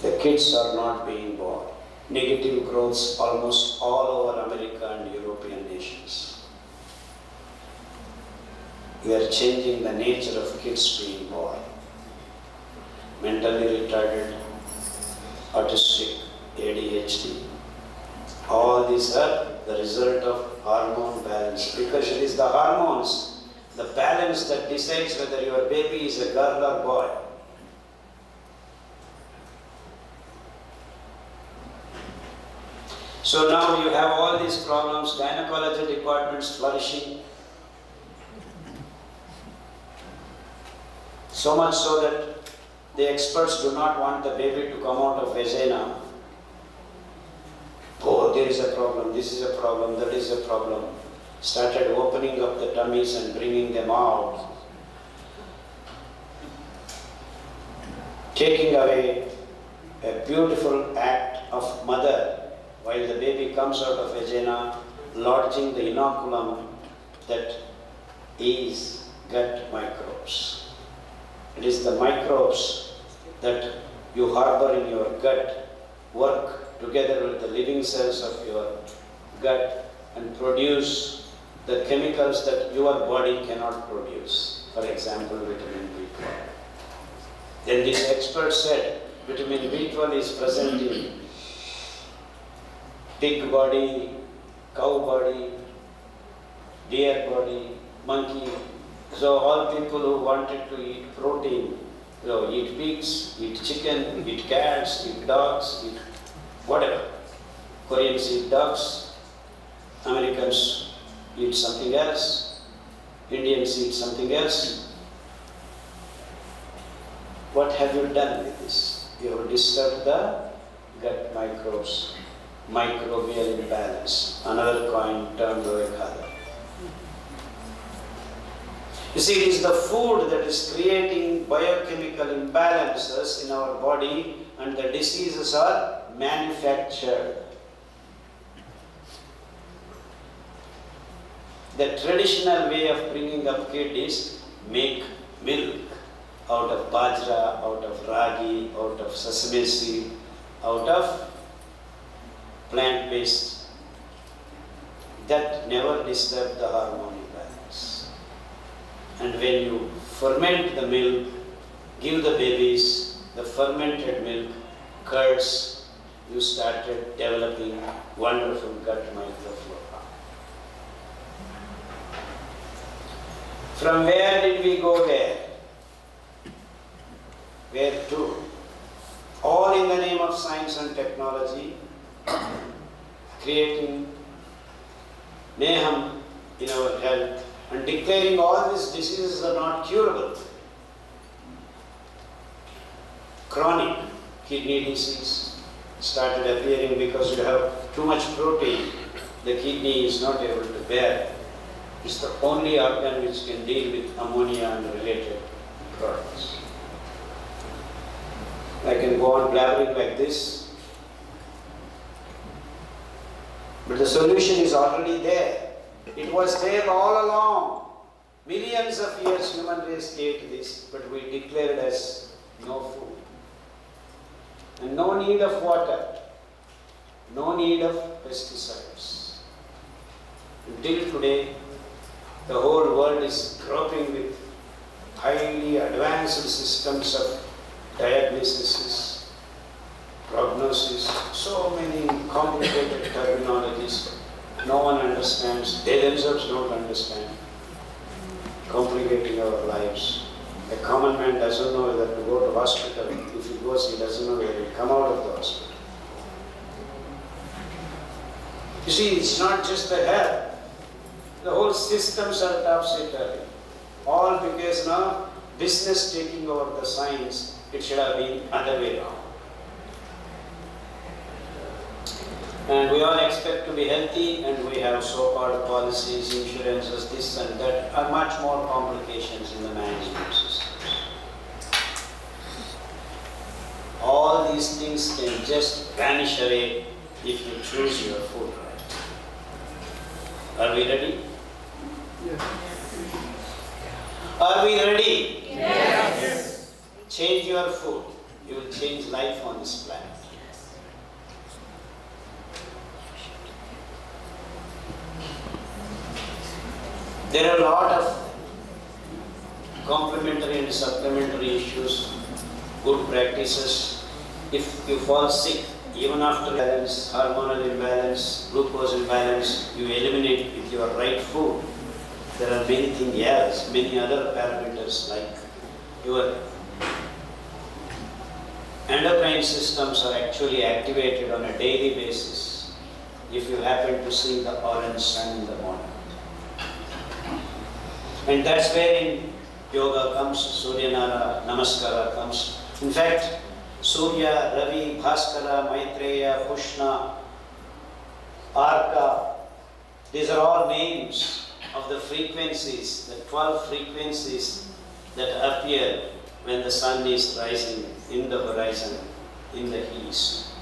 The kids are not being born. Negative growths almost all over America and European nations. We are changing the nature of kids being born. Mentally retarded, autistic, ADHD. All these are the result of hormone balance, because it is the hormones, the balance that decides whether your baby is a girl or boy. So now you have all these problems, gynecology departments flourishing. So much so that the experts do not want the baby to come out of vagina. Oh, there is a problem, this is a problem, that is a problem. Started opening up the tummies and bringing them out. Taking away a beautiful act of mother while the baby comes out of vagina, lodging the inoculum that is gut microbes. It is the microbes that you harbor in your gut work together with the living cells of your gut and produce the chemicals that your body cannot produce. For example, vitamin B12. Then this expert said vitamin B12 is present in pig body, cow body, deer body, monkey. So all people who wanted to eat protein, eat pigs, eat chicken, eat cats, eat dogs, eat whatever. Koreans eat dogs, Americans eat something else, Indians eat something else. What have you done with this? You have disturbed the gut microbes, microbial imbalance, another coin termed by Khadar. You see, it is the food that is creating biochemical imbalances in our body, and the diseases are manufactured. The traditional way of bringing up kid is make milk out of bajra, out of ragi, out of sesame seed, out of plant-based. That never disturbs the hormone imbalance. And when you ferment the milk, give the babies the fermented milk, curds, you started developing wonderful gut microflora. From where did we go there? Where to? All in the name of science and technology, creating mayhem in our health and declaring all these diseases are not curable. Chronic kidney disease started appearing because you have too much protein. The kidney is not able to bear. It's the only organ which can deal with ammonia and related products. I can go on blabbering like this, but the solution is already there. It was there all along. Millions of years human race ate this, but we declared as no food. And no need of water, no need of pesticides. Until today, the whole world is groping with highly advanced systems of diagnosis, prognosis, so many complicated terminologies. No one understands, they themselves don't understand, complicating our lives. A common man doesn't know whether to go to hospital. If he goes, he doesn't know whether to come out of the hospital. You see, it's not just the health. The whole systems are topsy-turvy. All because now business taking over the science, it should have been other way around. And we all expect to be healthy, and we have so-called policies, insurances, this and that, are much more complications in the management systems. All these things can just vanish away if you choose your food right. Are we ready? Yes. Are we ready? Yes. Change your food. You will change life on this planet. There are a lot of complementary and supplementary issues, good practices. If you fall sick, even after balance, hormonal imbalance, glucose imbalance, you eliminate with your right food. There are many things else, many other parameters like your endocrine systems are actually activated on a daily basis if you happen to see the orange sun in the morning. And that's where in yoga comes, Surya Namaskara comes. In fact, Surya, Ravi, Bhaskara, Maitreya, Pushna, Arka, these are all names of the frequencies, the 12 frequencies that appear when the sun is rising in the horizon, in the east.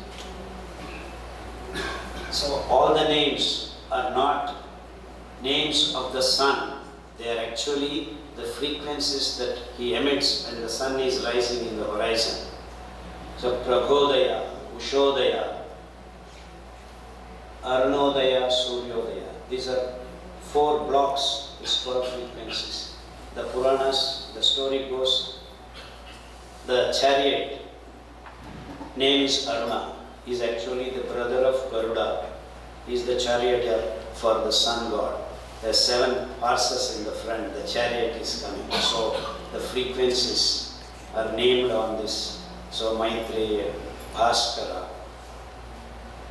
So all the names are not names of the sun. They are actually the frequencies that he emits when the sun is rising in the horizon. So Prabhodaya, Ushodaya, Arunodaya, Suryodaya. These are 4 blocks, these 12 frequencies. The Puranas, the story goes, the chariot name is Aruna. He is actually the brother of Garuda. He is the charioteer for the sun god. There are 7 horses in the front, the chariot is coming. So the frequencies are named on this. So Maitreya, Bhaskara.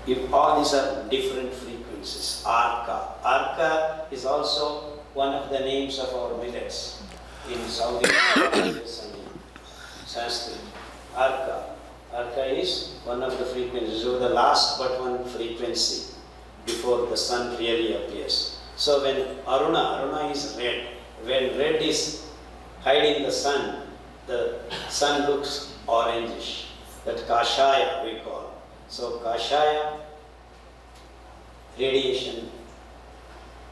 If all these are different frequencies. Arka. Arka is also one of the names of our millets in South India and in Sanskrit. Arka. Arka is one of the frequencies, so the last but one frequency before the sun really appears. So when Aruna is red. When red is hiding the sun looks orangish. That Kashaya we call. So Kashaya radiation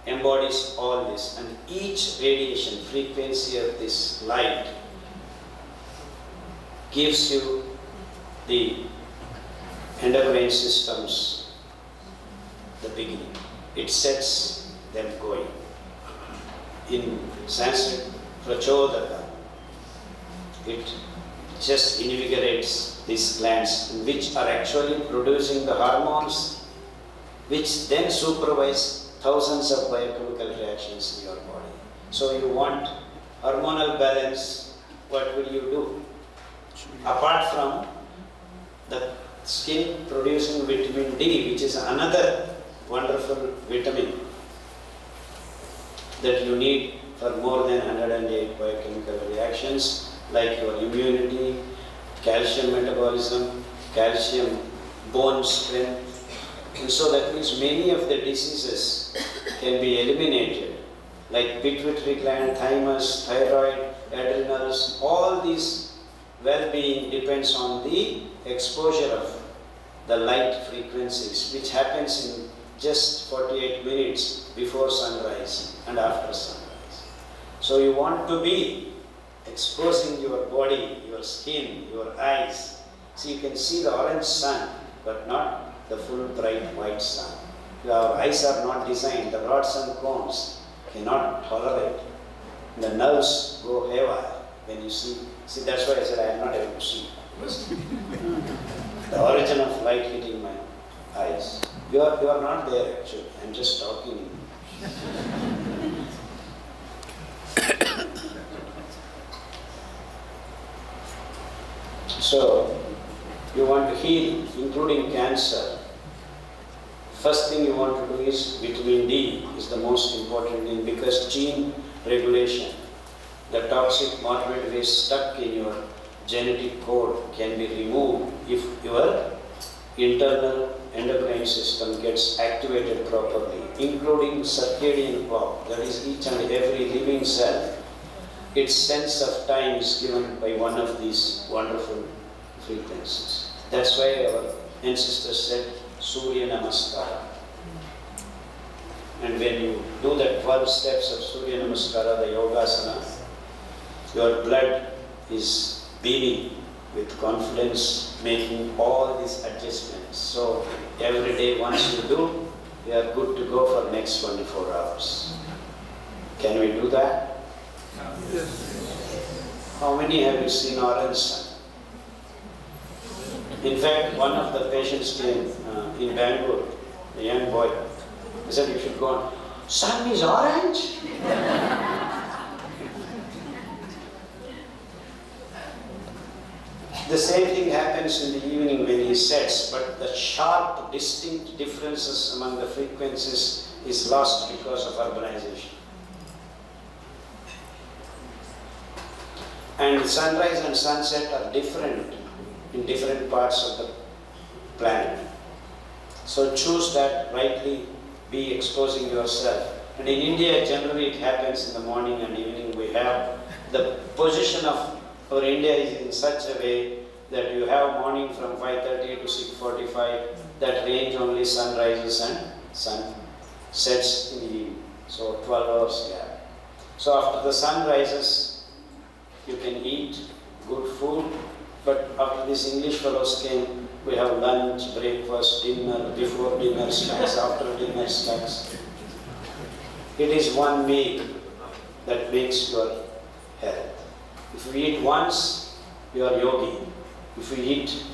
embodies all this, and each radiation frequency of this light gives you the endocrine systems, the beginning. It sets them going. In Sanskrit, prachodaka, it just invigorates these glands which are actually producing the hormones which then supervise thousands of biochemical reactions in your body. So you want hormonal balance, what will you do? Apart from the skin producing vitamin D, which is another wonderful vitamin that you need for more than 108 biochemical reactions, like your immunity, calcium metabolism, calcium bone strength. And so that means many of the diseases can be eliminated, like pituitary gland, thymus, thyroid, adrenals. All these well-being depends on the exposure of the light frequencies, which happens in just 48 minutes before sunrise and after sunrise. So you want to be exposing your body, your skin, your eyes. So you can see the orange sun, but not the full bright white sun. Our eyes are not designed, the rods and cones cannot tolerate. The nerves go haywire when you see. See, that's why I said I am not able to see. The origin of light hitting my eyes. You are not there actually. I'm just talking. So, you want to heal, including cancer. First thing you want to do is vitamin D is the most important thing, because gene regulation, the toxic morbid waste stuck in your genetic code can be removed if your internal endocrine system gets activated properly, including circadian clock, that is each and every living cell, its sense of time is given by one of these wonderful frequencies. That's why our ancestors said Surya Namaskara. And when you do the 12 steps of Surya Namaskara, the Yogasana, your blood is beaming with confidence, making all these adjustments. So every day once you do, you are good to go for next 24 hours. Can we do that? Yes. How many have you seen orange sun? In fact, one of the patients came in Bangalore, a young boy. He said, you should go on. Sun is orange? The same thing happens in the evening when he sets, but the sharp, distinct differences among the frequencies is lost because of urbanization. And sunrise and sunset are different in different parts of the planet. So choose that rightly, be exposing yourself. And in India, generally it happens in the morning and evening. We have the position of our India is in such a way that you have morning from 5:30 to 6:45, that range only sunrises and sun sets in the evening. So 12 hours gap. So after the sun rises, you can eat good food, but after these English fellows came, we have lunch, breakfast, dinner, before dinner snacks, after dinner snacks. It is one meal that makes your health. If you eat once, you are yogi. If you eat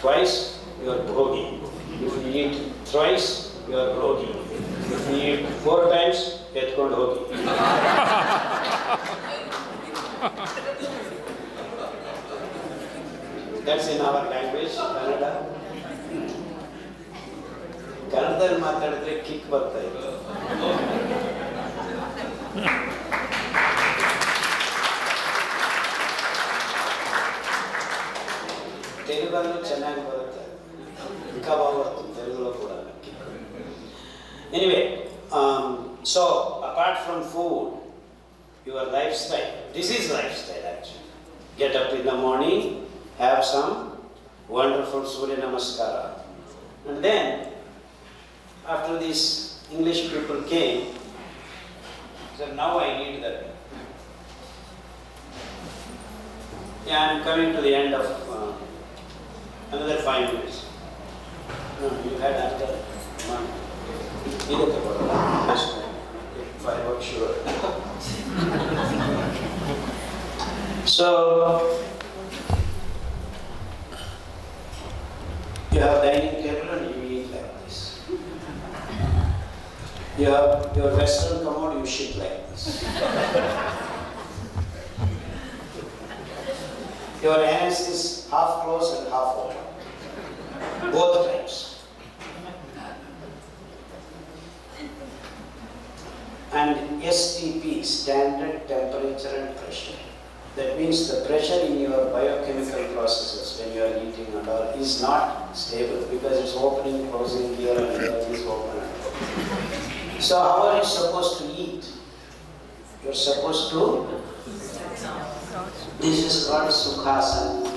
twice, you are bhogi. If you eat thrice, you are rogi. If you eat 4 times, etkondu hogi. That's in our language, Kannada. Kannadalli maatadidre kick barta ide. Telugu chennagi barutte. Inka baga bartundi Telugulo kuda. Anyway, so apart from food, your lifestyle, this is lifestyle actually. Get up in the morning, have some wonderful Surya Namaskara. And then, after these English people came, said, now I need that. Yeah, I'm coming to the end of another 5 minutes. No, you had another one. If I were sure. So, you have dining table and you eat like this. You have your western commode, you sit like this. Your hands is half closed and half open. Both times. And STP, standard temperature and pressure. That means the pressure in your biochemical processes when you are eating and all is not stable because it's opening, closing here and there is open. So how are you supposed to eat? You're supposed to, this is called Sukhasana.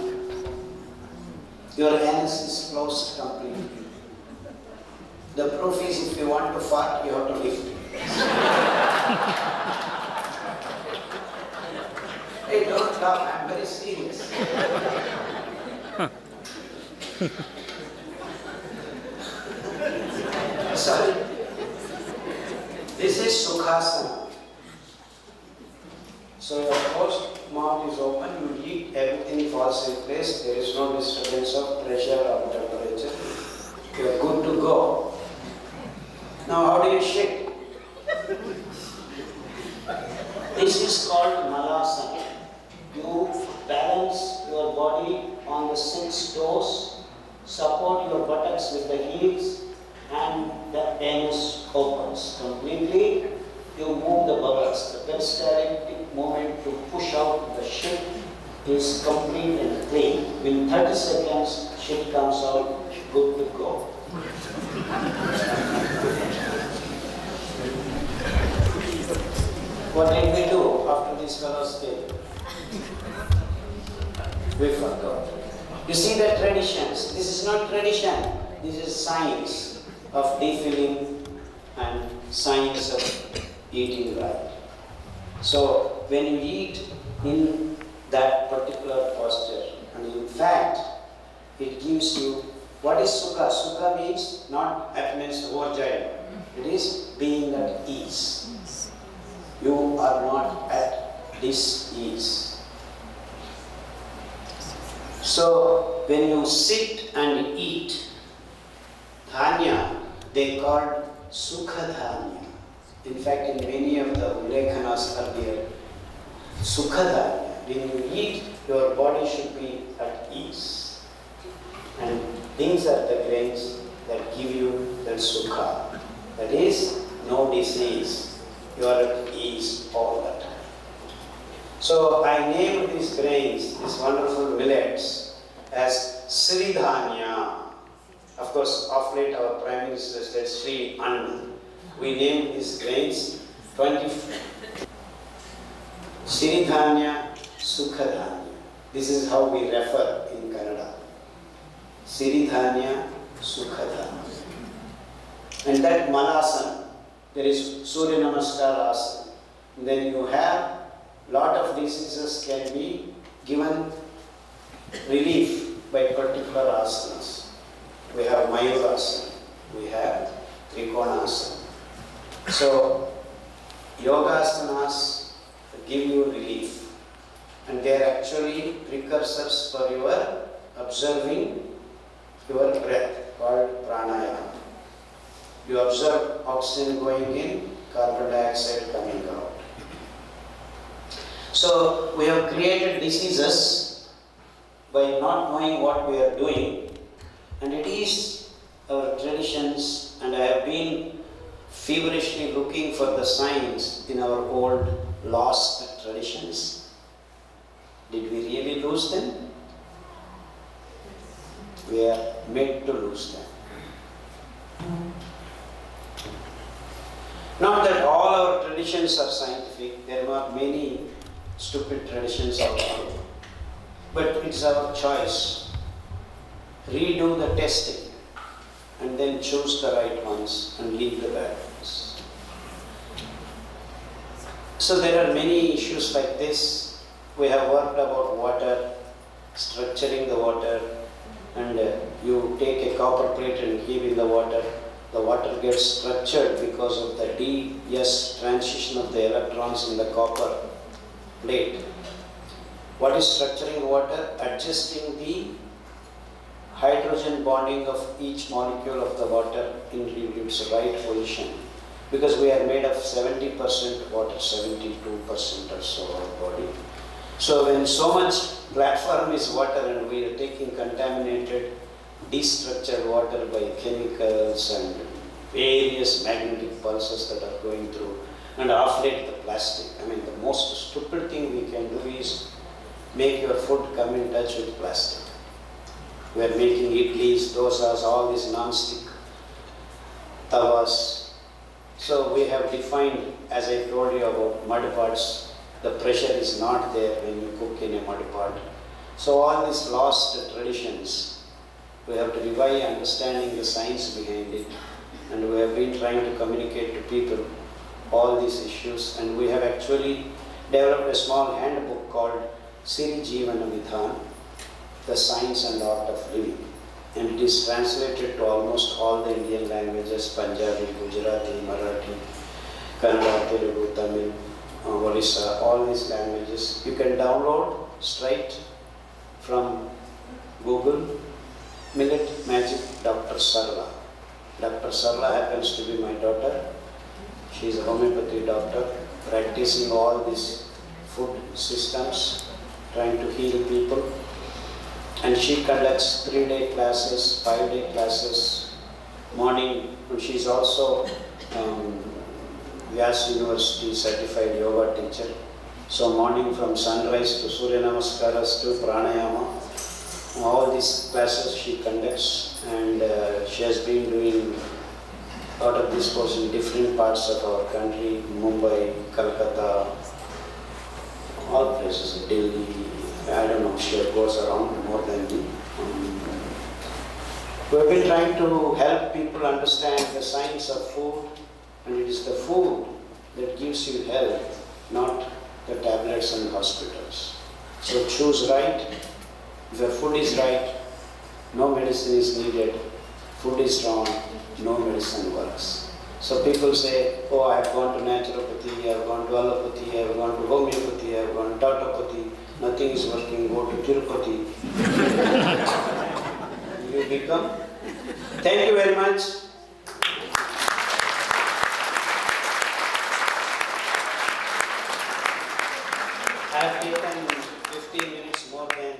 Your anus is closed completely. The proof is if you want to fart, you have to lift it. Hey, don't laugh, I'm very serious. Sorry. This is Sukhasana. So your first mouth is open, you eat, everything falls in place, there is no disturbance of pressure or temperature. You are good to go. Now how do you shake? This is called Malasana. You balance your body on the 6 toes, support your buttocks with the heels, and the anus opens completely. You move the bubbles. The peristaltic movement to push out the shit is complete and clean. In 30 seconds, shit comes out good to go. What did we do after these fellows came? We forgot. You see the traditions. This is not tradition. This is science of defilling and science of eating right. So when you eat in that particular posture, and in fact, it gives you, what is sukha? Sukha means not happiness, overjoyed. It is being at ease. You are not at dis-ease. So when you sit and eat, dhanya, they called sukha dhanya. In fact, in many of the ulekhanas earlier, sukha dhanya. When you eat, your body should be at ease. And these are the grains that give you that sukha. That is, no disease. You are at ease all the time. So I named these grains, these wonderful millets, as Sri Dhanya. Of course, of late our Prime Minister said Sri Anna. We named these grains 20. Sri Dhanya, Sukha Dhanya. This is how we refer in Kannada. Sri Dhanya, Sukha Dhanya. And that Malasana, there is Surya Namaskar Asana. Then you have lot of diseases can be given relief by particular asanas. We have Mayurasana, we have Trikonasana. So Yogasanas give you relief, and they are actually precursors for your observing your breath, called pranayama. You observe oxygen going in, carbon dioxide coming out. So we have created diseases by not knowing what we are doing, and it is our traditions, and I have been feverishly looking for the signs in our old lost traditions. Did we really lose them? We are made to lose them. Not that all our traditions are scientific, there are many stupid traditions out there. But it's our choice. Redo the testing and then choose the right ones and leave the bad ones. So there are many issues like this. We have worked about water, structuring the water, and you take a copper plate and keep in the water gets structured because of the d-s transition of the electrons in the copper plate. What is structuring water? Adjusting the hydrogen bonding of each molecule of the water into its right position. Because we are made of 70% water, 72% or so our body. So when so much platform is water and we are taking contaminated, destructured water by chemicals and various magnetic pulses that are going through, and off late the plastic. I mean, the most stupid thing we can do is make your food come in touch with plastic. We are making idlis, dosas, all these non-stick tawas. So we have defined, as I told you about mud pots, the pressure is not there when you cook in a mud pot. So all these lost traditions, we have to revive understanding the science behind it, and we have been trying to communicate to people all these issues, and we have actually developed a small handbook called Siri Jeevana Vidhan, the science and art of living, and it is translated to almost all the Indian languages: Punjabi, Gujarati, Marathi, Kannada, Telugu, Tamil, Orissa, all these languages. You can download straight from Google. Millet Magic Dr. Sarla. Dr. Sarla happens to be my daughter. She is a homeopathy doctor, practicing all these food systems, trying to heal people. And she conducts 3-day classes, 5-day classes, morning. She is also Vyas University certified yoga teacher. So morning from sunrise to Surya Namaskaras to pranayama, all these classes she conducts, and she has been doing a lot of this course in different parts of our country, Mumbai, Calcutta, all places, Delhi, I don't know, she goes around more than me. We've been trying to help people understand the science of food, and it is the food that gives you health, not the tablets and hospitals. So choose right. If your food is right, no medicine is needed. Food is wrong, no medicine works. So people say, oh, I have gone to naturopathy, I have gone to allopathy, I have gone to homeopathy, I have gone to tautopathy, nothing is working, go to Tirupati. You become. Thank you very much. I have taken 15 minutes more than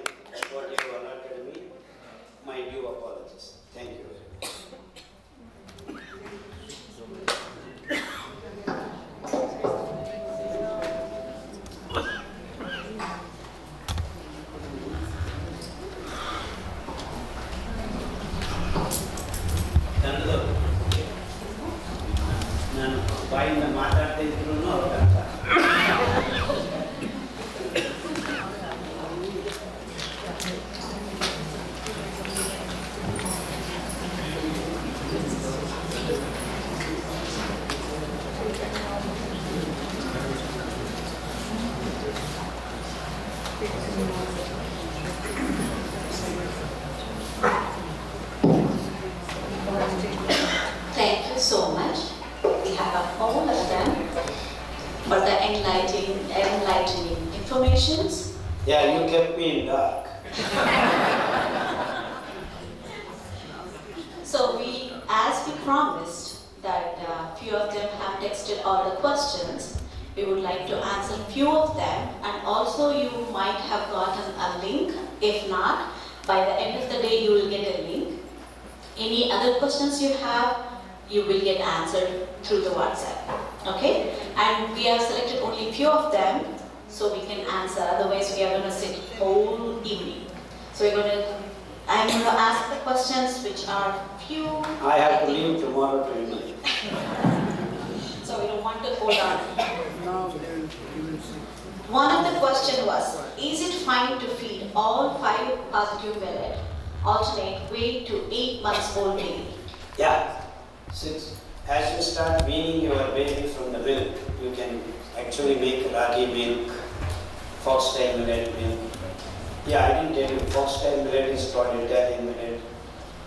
what you allotted me. My due apologies. Thank you very much. ನಾನು ಬಾಯಿಂದ ಮಾತಾಡ್ತಾ ಇದ್ರು ಅವ್ರ ಅರ್ಥ. Thank you so much. We have all of them for the enlightening informations. Yeah, you kept me in dark. So as we promised that few of them have texted all the questions, we would like to answer few of them, and also you might have gotten a link. If not, by the end of the day you will get a link. Any other questions you have, you will get answered through the WhatsApp. Okay? And we have selected only few of them so we can answer, otherwise we are going to sit whole evening. So I'm going to ask the questions which are few. I have to leave tomorrow to India. So we don't want to hold on. One of the question was, is it fine to feed all 5 positive millet alternate weight to 8 months old baby? Yeah. Since as you start weaning your baby from the milk, you can actually make ragi milk, foxtail millet milk. Yeah, I didn't tell you, foxtail millet is called Italian millet,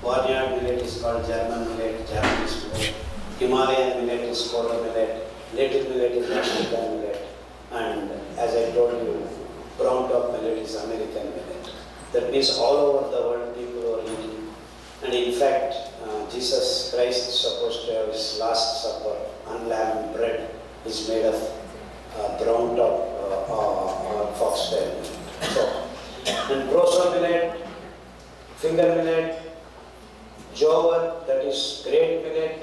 barnyard millet is called German millet, Japanese millet, Himalayan millet is called millet, native millet is African millet, and as I told you, brown top millet is American millet. That means all over the world people are eating. And in fact, Jesus Christ is supposed to have his last supper, unleavened bread is made of brown top or foxtail millet. So, and broso millet, finger millet, jowar, that is great millet,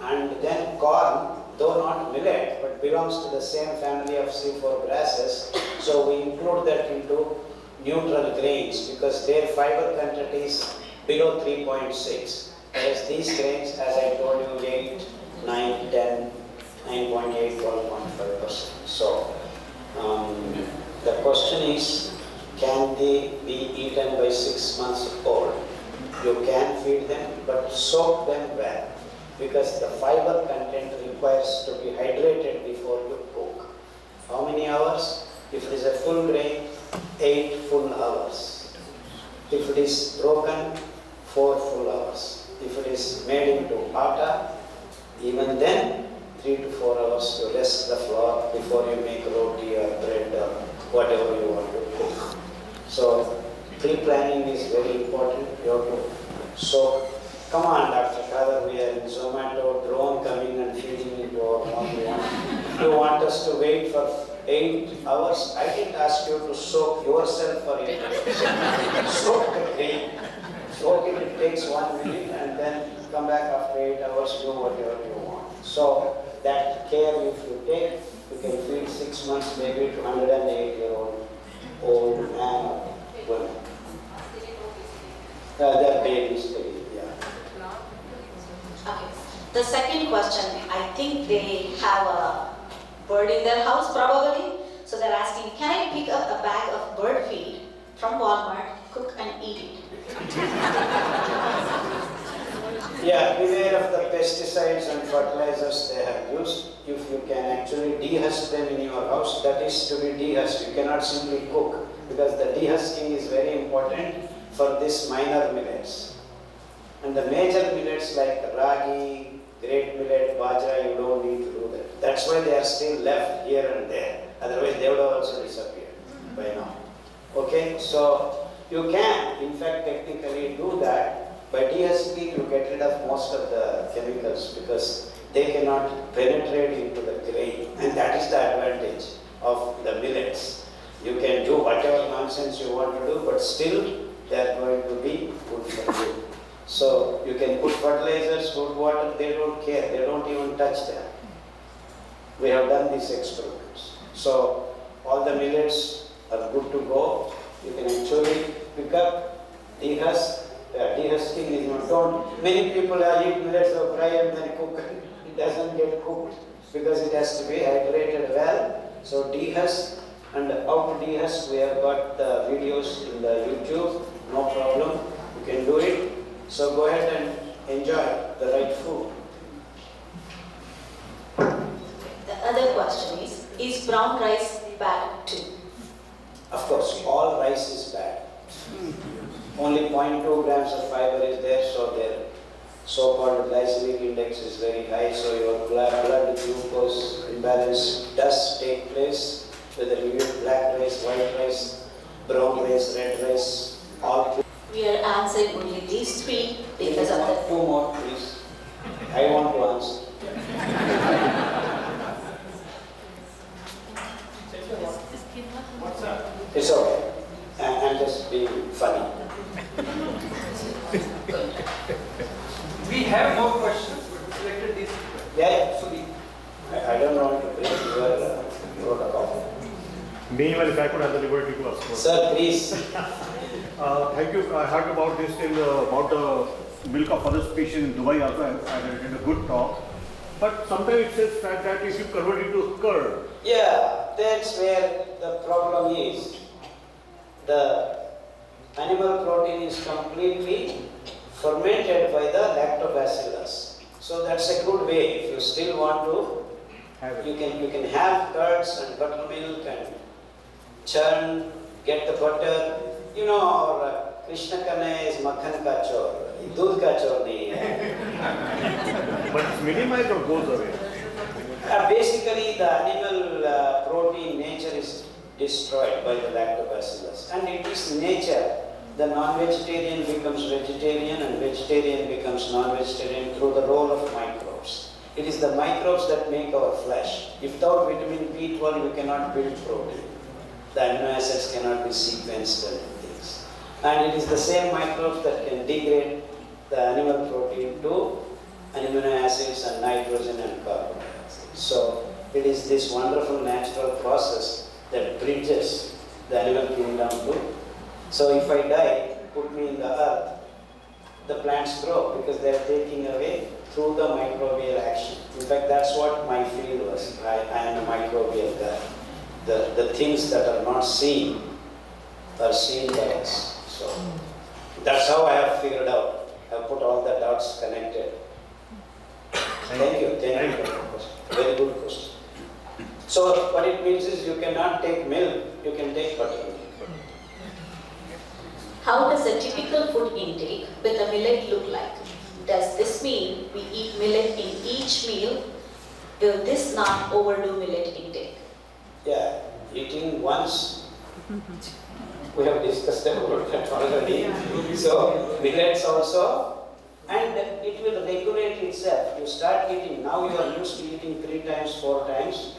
and then corn, though not millet, but belongs to the same family of C4 grasses. So we include that into neutral grains because their fiber content is below 3.6. Whereas these grains, as I told you, 8, 9, 10, 9.8, 12.5%. So the question is, can they be eaten by 6 months old? You can feed them, but soak them well, because the fiber content requires to be hydrated before you cook. How many hours? If it is a full grain, 8 full hours. If it is broken, 4 full hours. If it is made into atta, even then 3 to 4 hours to rest the flour before you make roti or bread or whatever you want to cook. So pre-planning is very important. You have to soak. Come on, Dr. Khadar, we are in Zomato, drone coming and feeding into our mouth. You want us to wait for 8 hours? I didn't ask you to soak yourself for 8 hours. Soak the grain. Soak it, it takes 1 minute, and then come back after 8 hours, do whatever you want. So that care if you take, you can feed 6 months baby to 108-year-old man or woman. Their daily study, yeah. Okay. The second question, I think they have a bird in their house probably. So they're asking, can I pick up a bag of bird feed from Walmart, cook and eat it? Yeah, beware of the pesticides and fertilizers they have used. If you can actually dehusk them in your house, that is to be dehusked. You cannot simply cook, because the dehusking is very important for this minor millets. And the major millets like ragi, great millet, bajra, you don't need to do that. That's why they are still left here and there. Otherwise they would have also disappeared by now. Okay, so you can in fact technically do that. By dehusking you get rid of most of the chemicals because they cannot penetrate into the grain, and that is the advantage of the millets. You can do whatever nonsense you want to do, but still they are going to be good for you. So you can put fertilizers, good water, they don't care, they don't even touch them. We have done these experiments. So all the millets are good to go. You can actually pick up, dehusk. Dehusking is not done. Many people eat millets or fry and then cook. It doesn't get cooked because it has to be hydrated well. So dehusk, and how to dehusk, we have got the videos in the YouTube, no problem. You can do it. So go ahead and enjoy the right food. The other question is brown rice bad too? Of course, all rice is bad. Only 0.2 grams of fiber is there, so their so-called glycemic index is very high, so your blood glucose imbalance does take place, whether you eat black rice, white rice, brown rice, red rice, all. We are answering only these three because of the... Two more, please. I want to answer. It's okay. I'm just being funny. We have more questions, but we selected these. Yeah, I don't want to break your protocol. Meanwhile, if I could have the liberty to ask. Sir, please. Thank you. I heard about this about the milk of other species in Dubai also. I did a good talk. But sometimes it says that if you convert it to curd. Yeah, that's where the problem is. The animal protein is completely fermented by the lactobacillus. So that's a good way. If you still want to, you can have curds and buttermilk and churn, get the butter. You know, our Krishna Kanai is makhan ka chor, doodh ka chor nahi hai. But it's minimized or goes away? Basically, the animal protein nature is destroyed by the lactobacillus, and it is nature. The non-vegetarian becomes vegetarian and vegetarian becomes non-vegetarian through the role of microbes. It is the microbes that make our flesh. Without vitamin B12, you cannot build protein. The amino acids cannot be sequenced and things. And it is the same microbes that can degrade the animal protein to amino acids and nitrogen and carbon dioxide. So it is this wonderful natural process that bridges the animal kingdom to. So if I die, put me in the earth, the plants grow because they are taking away through the microbial action. In fact, that's what my field was. I am a microbial guy. The things that are not seen are seen by us. So that's how I have figured out. I have put all the dots connected. Thank you. Thank you for the question. Very good question. So what it means is you cannot take milk, you can take buttermilk. How does a typical food intake with a millet look like? Does this mean we eat millet in each meal? Will this not overdo millet intake? Yeah, eating once. We have discussed about that already. So millets also, and it will regulate itself. You start eating, now you are used to eating 3 times, 4 times.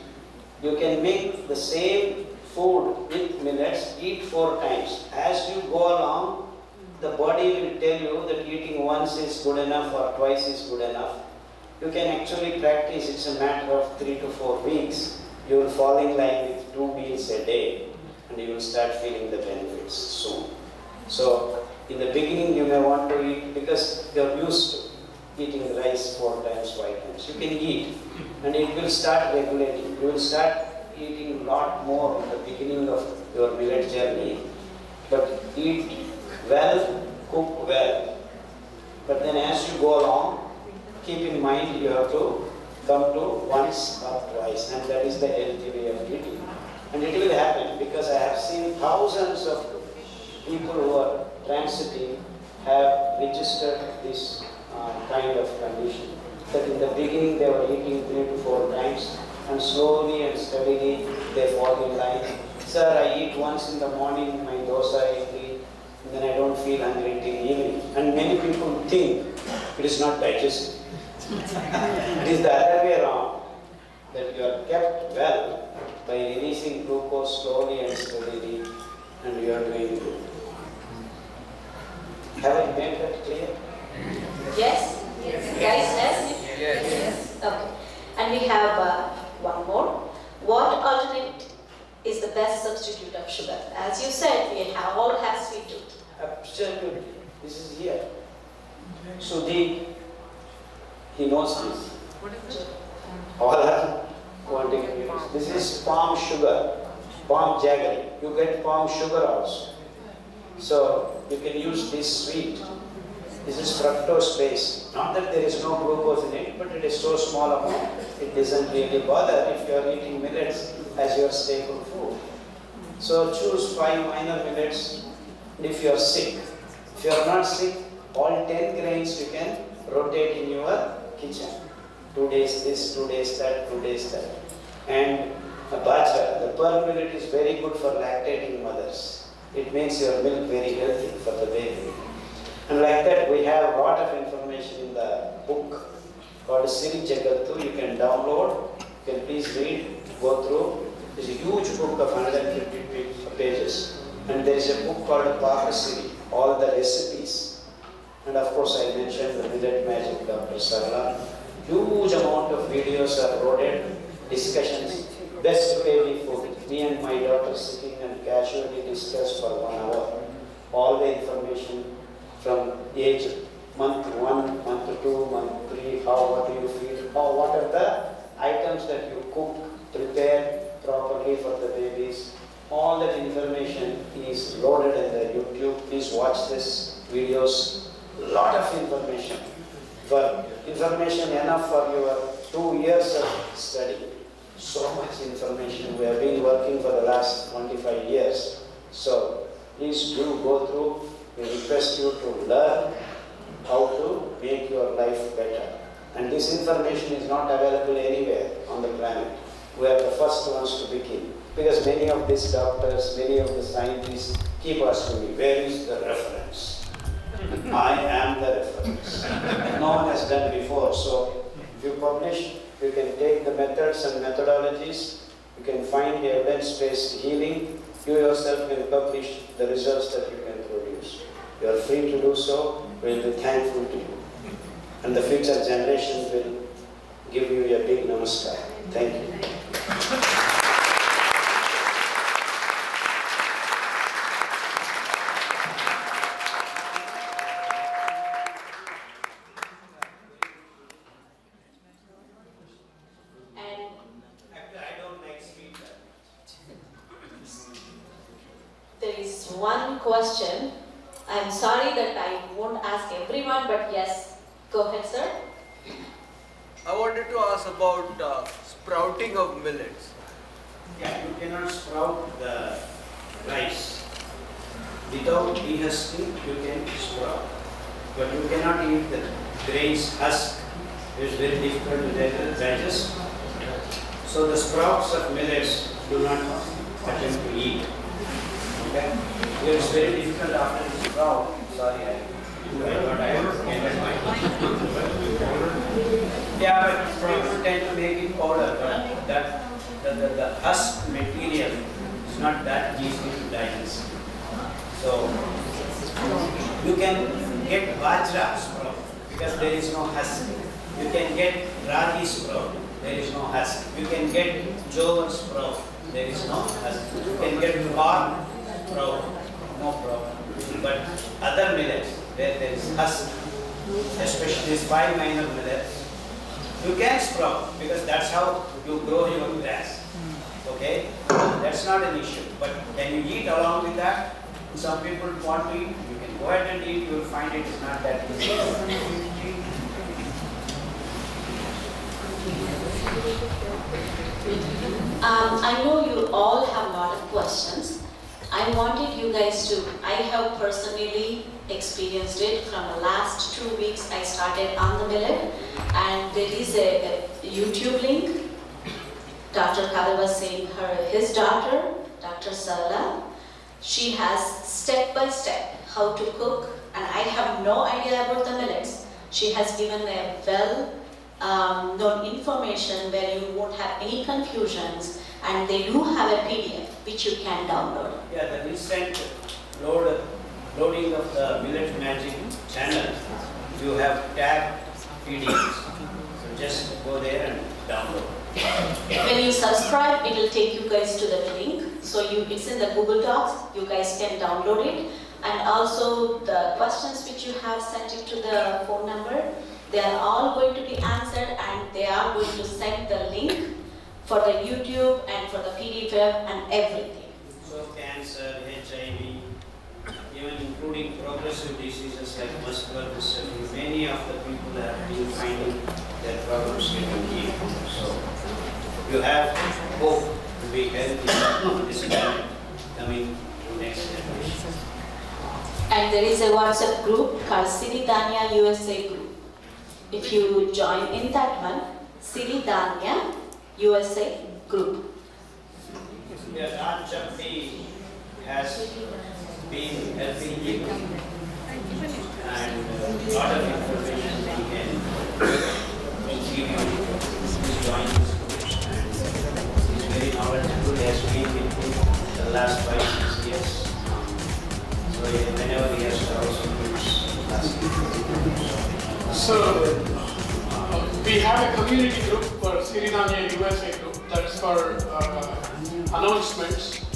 You can make the same food with millets, eat 4 times. As you go along, the body will tell you that eating once is good enough or twice is good enough. You can actually practice, it's a matter of 3 to 4 weeks. You will fall in line with 2 meals a day and you will start feeling the benefits soon. So In the beginning, you may want to eat because you're used to eating rice 4 times, 5 times. You can eat, and it will start regulating. You will start eating a lot more in the beginning of your millet journey, but eat well, cook well. But then as you go along, keep in mind you have to come to once or twice, and that is the healthy way of eating. And it will happen because I have seen thousands of people who are transiting have registered this kind of condition. That in the beginning they were eating 3 to 4 times, and slowly and steadily they fall in line. Sir, I eat once in the morning, my dosa idli, and then I don't feel hungry till evening. And many people think it is not digested. It is the other way around, that you are kept well by releasing glucose slowly and steadily, and you are doing good. Have I made that clear? Yes? Yes. Guys, yes? Yes. Okay. And we have one more. What alternate is the best substitute of sugar? As you said, we all have sweet tooth. Absolutely. This is here. So he knows this. All are wanting to use. This is palm sugar, palm jaggery. You get palm sugar also. So you can use this sweet. This is fructose based. Not that there is no glucose in it, but it is so small amount, it doesn't really bother if you are eating millets as your staple food. So choose 5 minor millets if you are sick. If you are not sick, all 10 grains you can rotate in your kitchen. 2 days this, 2 days that, 2 days that. And a bajra, the pearl millet is very good for lactating mothers. It makes your milk very healthy for the baby. And like that, we have a lot of information in the book called Siri Jagattu. You can download, you can please read, go through. It's a huge book of 150 pages. And there is a book called Pakasiri, all the recipes. And of course, I mentioned the Millet Magic, Dr. Sarla. Huge amount of videos are loaded, discussions, best baby food. Me and my daughter sitting and casually discuss for 1 hour. All the information from age month 1, month 2, month 3, what do you feed, what are the items that you cook, prepare properly for the babies. All that information is loaded in the YouTube. Please watch this videos. Lot of information. For information enough for your 2 years of study. So much information. We have been working for the last 25 years. So please do go through. We request you to learn how to make your life better. And this information is not available anywhere on the planet. We are the first ones to begin. Because many of these doctors, many of the scientists keep asking me, where is the reference? I am the reference. No one has done before. So if you publish, you can take the methods and methodologies. You can find evidence-based healing. You yourself can publish the results that you can produce. You are free to do so. We will be thankful to you. And the future generations will give you a big namaskar. Thank you. There is one question. I'm sorry that I won't ask everyone, but yes, go ahead, sir. I wanted to ask about sprouting of millets. Yeah, you cannot sprout the rice. Without dehusking, you can sprout. But you cannot eat the grains husk. It is very difficult to digest. So the sprouts of millets do not attempt to eat. Okay? It is very difficult after the sprout. Sorry, I thought I was getting my Yeah, but people tend to make it powder, but the husk material is not that easy to digest. So you can get bajra sprout because there is no husk. You can get ragi sprout, there is no husk. You can get jovan sprout, there is no husk. You can get corn sprout, no problem. But other millets, where there is husk, especially these 5 minor millets, you can sprout because that's how you grow your grass. Okay? That's not an issue. But can you eat along with that? Some people want to eat, you can go ahead and eat, you will find it is not that easy. I know you all have a lot of questions. I wanted you guys to, I have personally experienced it from the last 2 weeks I started on the millet, and there is a YouTube link. Dr. Khadar was saying his daughter, Dr. Sarla, she has step by step how to cook, and I have no idea about the millets. She has given a well-known information where you won't have any confusions, and they do have a PDF which you can download. Yeah, the recent loading of the Millet Magic channel, you have tagged PDFs. So just go there and download. When you subscribe, it will take you guys to the link. So it's in the Google Docs, you guys can download it. And also the questions which you have sent it to the phone number, they are all going to be answered, and they are going to send the link for the YouTube and for the PDF and everything. So cancer, HIV, even including progressive diseases like muscular dystrophy, many of the people have been finding their problems getting healed. So you have hope to be healthy this planet coming to next generation. And there is a WhatsApp group called Siridhanya USA group. If you join in that one, Siridhanya USA group. Yeah, Raj Chapti has been helping you, and a lot of information we can give you to join this group. And he's very knowledgeable, he has been with the last 5-6 years. So whenever he has to also So we have a community group for Siridhanya USA group, that's for announcements.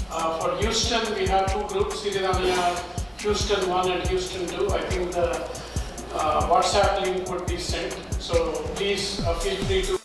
For Houston, we have 2 groups, Siridhanya Houston 1 and Houston 2. I think the WhatsApp link would be sent. So please feel free to